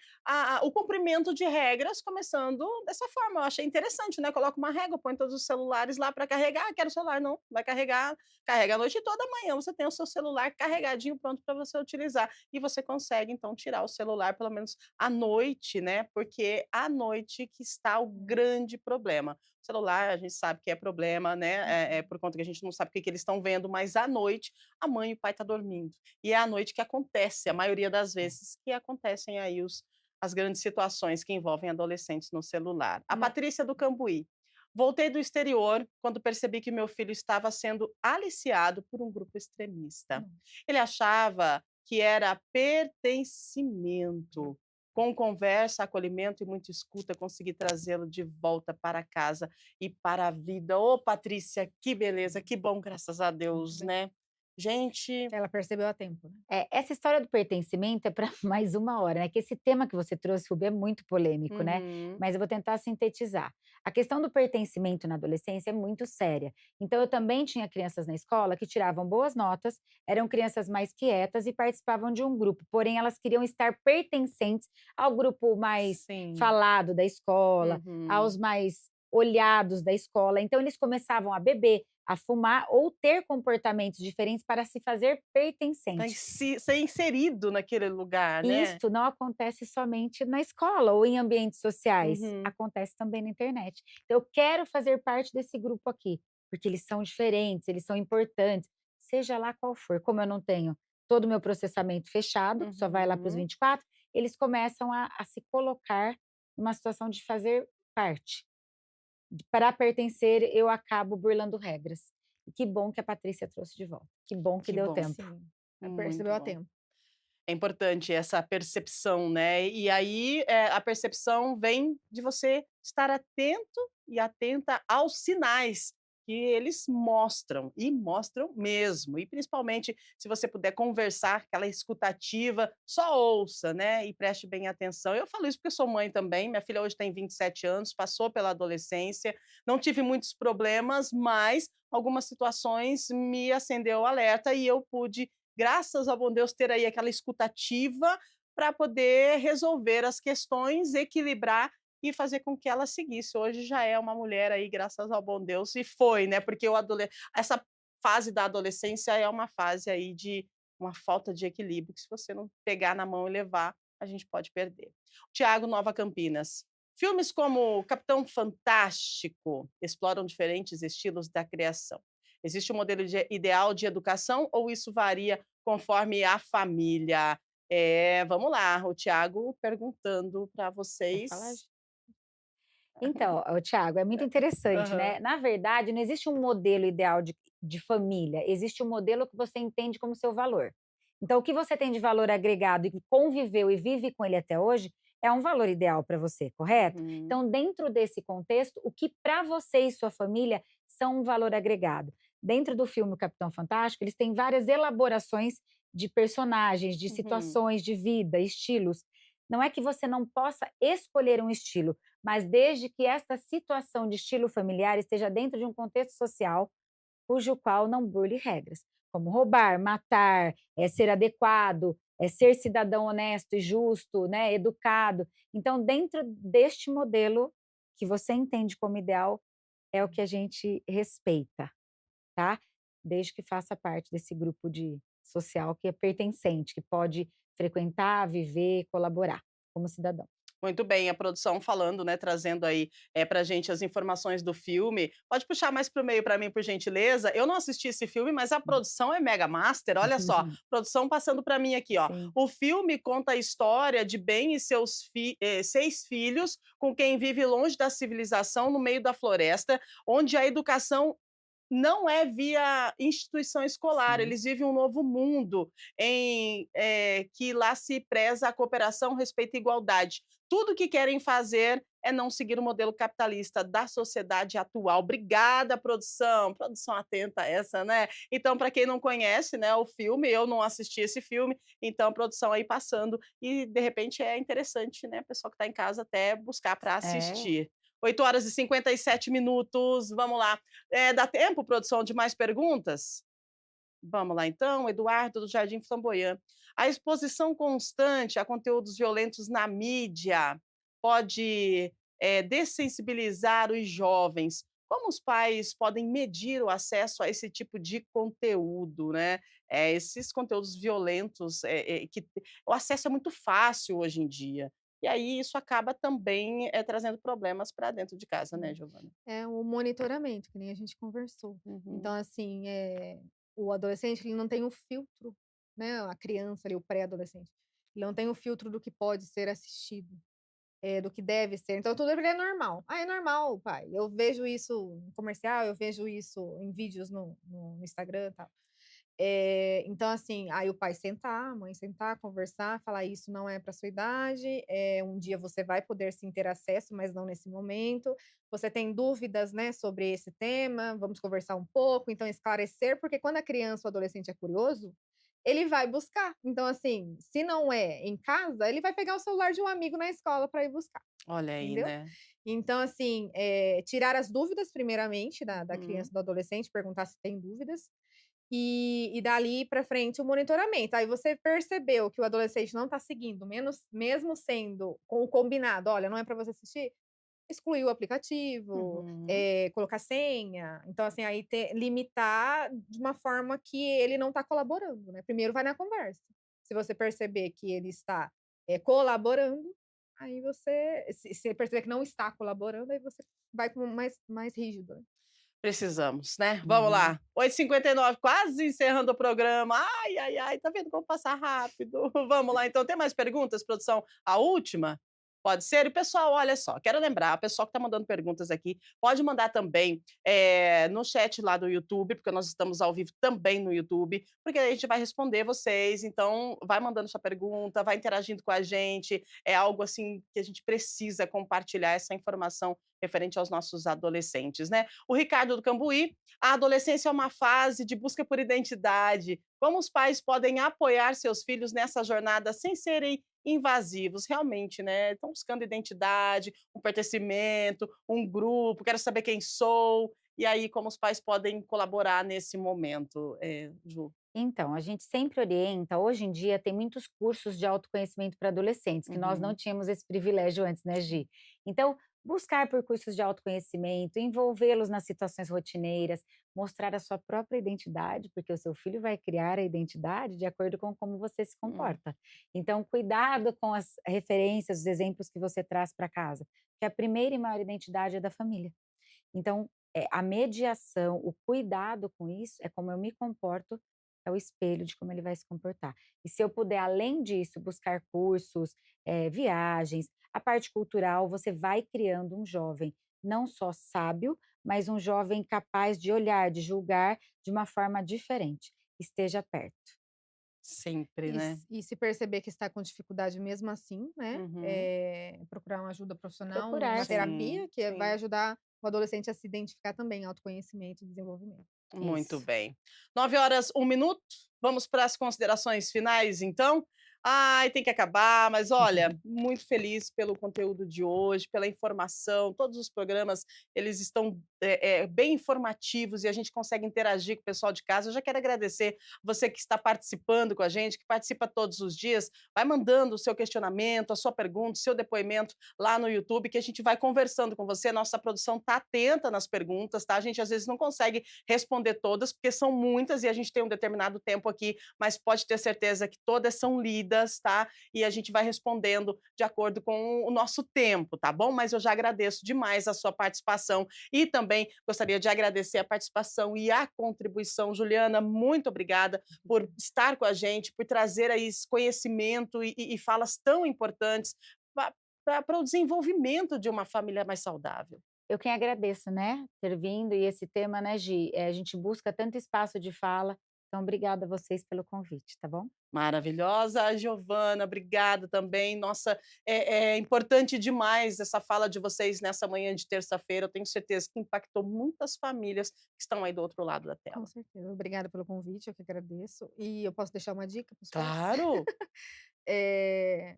o cumprimento de regras, começando dessa forma, eu achei interessante, né, coloca uma régua, põe todos os celulares lá para carregar, "Ah, quero celular", não, vai carregar, carrega a noite toda, amanhã você tem o seu celular carregadinho, pronto para você utilizar. E você consegue então tirar o celular pelo menos à noite, né, porque à noite que está o grande problema. Celular, a gente sabe que é problema, né, Uhum. por conta que a gente não sabe o que que eles estão vendo, mas à noite a mãe e o pai tá dormindo. E é à noite que acontece, a maioria das vezes, que acontecem aí as grandes situações que envolvem adolescentes no celular. A Uma Patrícia do Cambuí: "Voltei do exterior quando percebi que meu filho estava sendo aliciado por um grupo extremista. Ele achava que era pertencimento. Com conversa, acolhimento e muita escuta, consegui trazê-lo de volta para casa e para a vida". Ô, Patrícia, que beleza, que bom, graças a Deus, Bem, né. Gente, Ela percebeu a tempo, né? Essa história do pertencimento é para mais uma hora, né, que esse tema que você trouxe, Rubi, é muito polêmico, né, uhum, mas eu vou tentar sintetizar. A questão do pertencimento na adolescência é muito séria. Então eu também tinha crianças na escola que tiravam boas notas, eram crianças mais quietas e participavam de um grupo, porém elas queriam estar pertencentes ao grupo mais sim, falado da escola, uhum. aos mais olhados da escola. Então eles começavam a beber, a fumar ou ter comportamentos diferentes para se fazer Pra pertencente. ser inserido naquele lugar, E né. isto não acontece somente na escola ou em ambientes sociais, Uhum, acontece também na internet. Então, eu quero fazer parte desse grupo aqui, porque eles são diferentes, eles são importantes, seja lá qual for. Como eu não tenho todo o meu processamento fechado, só vai lá para os uhum. 24, eles começam a se colocar numa situação de fazer parte. Para pertencer, eu acabo burlando regras. E que bom que a Patrícia trouxe de volta. Que bom que Que deu bom, tempo. Sim, ela muito percebeu a bom. tempo. É importante essa percepção, né. E aí, a percepção vem de você estar atento e atenta aos sinais que eles mostram, e mostram mesmo. E principalmente se você puder conversar, aquela escutativa, só ouça, né, e preste bem atenção. Eu falo isso porque eu sou mãe também, minha filha hoje tem 27 anos, passou pela adolescência, não tive muitos problemas, mas algumas situações me acendeu o alerta e eu pude, graças ao bom Deus, ter aí aquela escutativa para poder resolver as questões, equilibrar e fazer com que ela seguisse. Hoje já é uma mulher aí, graças ao bom Deus, e foi, né, porque o adole essa fase da adolescência é uma fase aí de uma falta de equilíbrio, que se você não pegar na mão e levar, a gente pode perder. Tiago, Nova Campinas. Filmes como Capitão Fantástico exploram diferentes estilos da criação. Existe um modelo ideal de educação ou isso varia conforme a família? Vamos lá, o Tiago perguntando para Quer falar? vocês. Então, ô Thiago, é muito interessante, Aham. né. Na verdade, não existe um modelo ideal de família, existe um modelo que você entende como seu valor. Então, o que você tem de valor agregado e que conviveu e vive com ele até hoje, é um valor ideal para você, correto? Uhum, Então, dentro desse contexto, o que para você e sua família são um valor agregado? Dentro do filme O Capitão Fantástico, eles têm várias elaborações de personagens, de uhum, situações de vida, estilos. Não é que você não possa escolher um estilo, mas desde que esta situação de estilo familiar esteja dentro de um contexto social, cujo qual não burle regras, como roubar, matar, ser adequado, ser cidadão honesto e justo, né, educado. Então, dentro deste modelo que você entende como ideal, é o que a gente respeita, tá? Desde que faça parte desse grupo de social que é pertencente, que pode frequentar, viver, colaborar como cidadão. muito bem, a produção falando, né, trazendo aí, pra gente as informações do filme. Pode puxar mais para o meio para mim, por gentileza? Eu não assisti esse filme, mas a produção é mega master, olha só, produção passando para mim aqui, ó. Sim. O filme conta a história de Ben e seus 6 filhos, com quem vive longe da civilização, no meio da floresta, onde a educação não é via instituição escolar, Sim. eles vivem um novo mundo que lá se preza a cooperação, respeito e igualdade. Tudo que querem fazer é não seguir o modelo capitalista da sociedade atual. Obrigada, produção. Produção atenta a essa, né. Então, para quem não conhece, né, o filme, eu não assisti esse filme, então produção aí passando e, de repente, é interessante, né, a pessoa que está em casa até buscar para É. assistir. 8h57, vamos lá. Dá tempo, produção, de mais perguntas? Vamos lá então, Eduardo do Jardim Flamboyant. A exposição constante a conteúdos violentos na mídia pode, dessensibilizar os jovens. Como os pais podem medir o acesso a esse tipo de conteúdo, né? Esses conteúdos violentos, que o acesso é muito fácil hoje em dia. E aí isso acaba também, trazendo problemas para dentro de casa, né, Sim. Giovana? É o monitoramento, que nem a gente conversou. Uhum, Então, assim, o adolescente, ele não tem o filtro, né, a criança ali, o pré-adolescente, ele não tem o filtro do que pode ser assistido, do que deve ser. Então tudo pra ele é normal. "Ah, é normal, pai, eu vejo isso no comercial, eu vejo isso em vídeos no Instagram, tal". Então, assim, aí o pai sentar, a mãe sentar, conversar, falar: "Isso não é para sua idade, um dia você vai poder sim ter acesso, mas não nesse momento. Você tem dúvidas, né, sobre esse tema? Vamos conversar um pouco". Então esclarecer, porque quando a criança ou adolescente é curioso, ele vai buscar. Então, assim, se não é em casa, ele vai pegar o celular de um amigo na escola para ir buscar, Olha aí, entendeu? né? Então, assim, tirar as dúvidas primeiramente da criança Uhum. e do adolescente, perguntar se tem dúvidas, e dali para frente o monitoramento. Aí você percebeu que o adolescente não está seguindo, menos mesmo sendo com o combinado: "Olha, não é para você assistir", excluir o aplicativo, Uhum. colocar senha. Então, assim, aí limitar de uma forma que ele não está colaborando, né. Primeiro vai na conversa. Se você perceber que ele está, colaborando, aí você se perceber que não está colaborando, aí você vai com mais rígido, né. Precisamos, né? Vamos Uhum. lá. 8h59, quase encerrando o programa. Ai, ai, ai, tá vendo como passa rápido? Vamos lá, então. Tem mais perguntas, produção? A última? Pode ser? E pessoal, olha só, quero lembrar, o pessoal que está mandando perguntas aqui, pode mandar também no chat lá do YouTube, porque nós estamos ao vivo também no YouTube, porque a gente vai responder vocês. Então, vai mandando sua pergunta, vai interagindo com a gente. É algo assim que a gente precisa compartilhar essa informação referente aos nossos adolescentes, né? O Ricardo do Cambuí: a adolescência é uma fase de busca por identidade. Como os pais podem apoiar seus filhos nessa jornada sem serem invasivos? Realmente, né? Estão buscando identidade, um pertencimento, um grupo, quero saber quem sou. E aí, como os pais podem colaborar nesse momento, Ju? Então, a gente sempre orienta, hoje em dia tem muitos cursos de autoconhecimento para adolescentes, que nós não Uhum. tínhamos esse privilégio antes, né, Gi? Então, buscar por cursos de autoconhecimento, envolvê-los nas situações rotineiras, mostrar a sua própria identidade, porque o seu filho vai criar a identidade de acordo com como você se Hum. comporta. Então, cuidado com as referências, os exemplos que você traz para casa, que a primeira e maior identidade é da família. Então, a mediação, o cuidado com isso, é como eu me comporto, é o espelho de como ele vai se comportar. E se eu puder, além disso, buscar cursos, viagens, a parte cultural, você vai criando um jovem não só sábio, mas um jovem capaz de olhar, de julgar de uma forma diferente. Esteja perto. Sempre, E né? se perceber que está com dificuldade mesmo assim, né, Uhum. procurar uma ajuda profissional, Procurar, uma sim. terapia, Sim, que vai sim. ajudar o adolescente a se identificar também, autoconhecimento e desenvolvimento. Muito Isso. bem. 9h, 1 minuto. Vamos para as considerações finais, então? Ai, tem que acabar, mas olha, muito feliz pelo conteúdo de hoje, pela informação. Todos os programas, eles estão bem informativos e a gente consegue interagir com o pessoal de casa. Eu já quero agradecer você que está participando com a gente, que participa todos os dias. Vai mandando o seu questionamento, a sua pergunta, o seu depoimento lá no YouTube, que a gente vai conversando com você. Nossa produção está atenta nas perguntas, tá? A gente às vezes não consegue responder todas, porque são muitas e a gente tem um determinado tempo aqui, mas pode ter certeza que todas são lidas, tá? E a gente vai respondendo de acordo com o nosso tempo, tá bom? Mas eu já agradeço demais a sua participação e também gostaria de agradecer a participação e a contribuição. Juliana, muito obrigada por estar com a gente, por trazer aí esse conhecimento e falas tão importantes para o desenvolvimento de uma família mais saudável. Eu quem agradeço, né, ter vindo e esse tema, né, Gi, a gente busca tanto espaço de fala, então obrigada a vocês pelo convite, tá bom? Maravilhosa. A Giovana, obrigada também. Nossa, é importante demais essa fala de vocês nessa manhã de terça-feira. Eu tenho certeza que impactou muitas famílias que estão aí do outro lado da Com tela. certeza. Obrigada pelo convite, eu que agradeço. E eu posso deixar uma dica para os pais? Claro!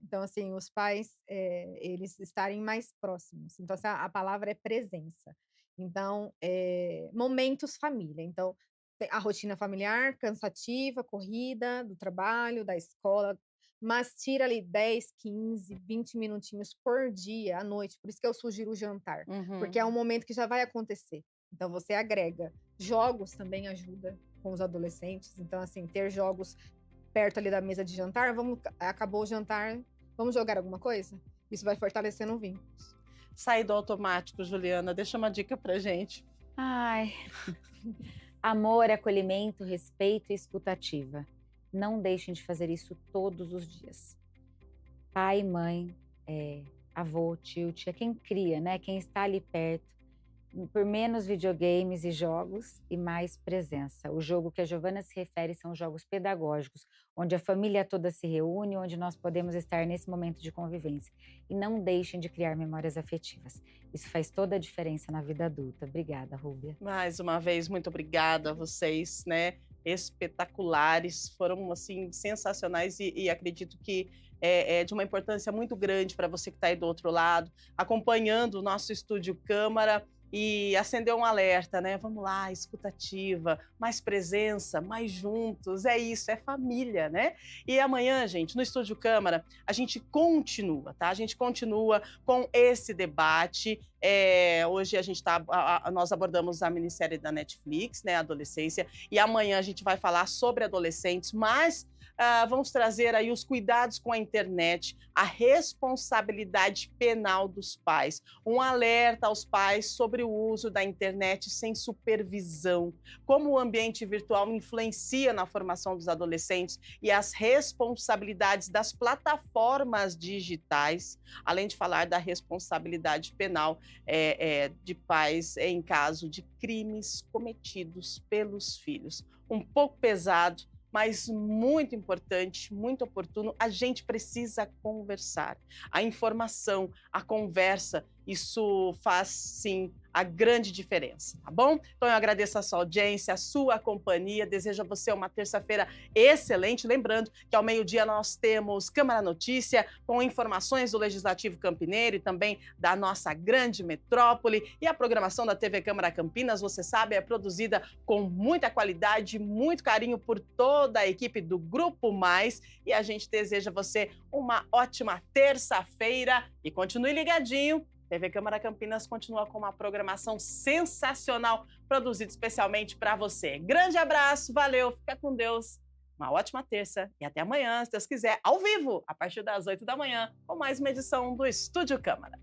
Então, assim, os pais, eles estarem mais próximos. Então, assim, a palavra é presença. Então, momentos família. Então, a rotina familiar cansativa, corrida, do trabalho, da escola, mas tira ali 10, 15, 20 minutinhos por dia, à noite. Por isso que eu sugiro o jantar, porque é um Uhum. momento que já vai acontecer. Então, você agrega. Jogos também ajuda com os adolescentes. Então, assim, ter jogos perto ali da mesa de jantar, acabou o jantar, vamos jogar alguma coisa? Isso vai fortalecendo vínculos. Sair do automático, Juliana. Deixa uma dica pra gente. Ai, amor, acolhimento, respeito e escutativa. Não deixem de fazer isso todos os dias. Pai, mãe, avô, tio, tia, quem cria, né, quem está ali perto, por menos videogames e jogos e mais presença. O jogo que a Giovana se refere são jogos pedagógicos, onde a família toda se reúne, onde nós podemos estar nesse momento de convivência. E não deixem de criar memórias afetivas. Isso faz toda a diferença na vida adulta. Obrigada, Rúbia. Mais uma vez, muito obrigada a vocês, né? Espetaculares, foram assim sensacionais e acredito que é de uma importância muito grande para você que está aí do outro lado, acompanhando o nosso Estúdio Câmara e acendeu um alerta, né? Vamos lá, escutativa, mais presença, mais juntos, é isso, é família, né? E amanhã, gente, no Estúdio Câmara, a gente continua, tá? A gente continua com esse debate. Hoje nós abordamos a minissérie da Netflix, né, Adolescência, e amanhã a gente vai falar sobre adolescentes, mas vamos trazer aí os cuidados com a internet, a responsabilidade penal dos pais, um alerta aos pais sobre o uso da internet sem supervisão, como o ambiente virtual influencia na formação dos adolescentes e as responsabilidades das plataformas digitais, além de falar da responsabilidade penal de pais em caso de crimes cometidos pelos filhos. Um pouco pesado, mas muito importante, muito oportuno. A gente precisa conversar. A informação, a conversa, isso faz, sim, a grande diferença, tá bom? Então eu agradeço a sua audiência, a sua companhia, desejo a você uma terça-feira excelente. Lembrando que ao meio-dia nós temos Câmara Notícia, com informações do Legislativo Campineiro e também da nossa grande metrópole. E a programação da TV Câmara Campinas, você sabe, é produzida com muita qualidade, muito carinho por toda a equipe do Grupo Mais. E a gente deseja a você uma ótima terça-feira e continue ligadinho. TV Câmara Campinas continua com uma programação sensacional, produzida especialmente para você. Grande abraço, valeu, fica com Deus, uma ótima terça e até amanhã, se Deus quiser, ao vivo, a partir das 8 da manhã, com mais uma edição do Estúdio Câmara.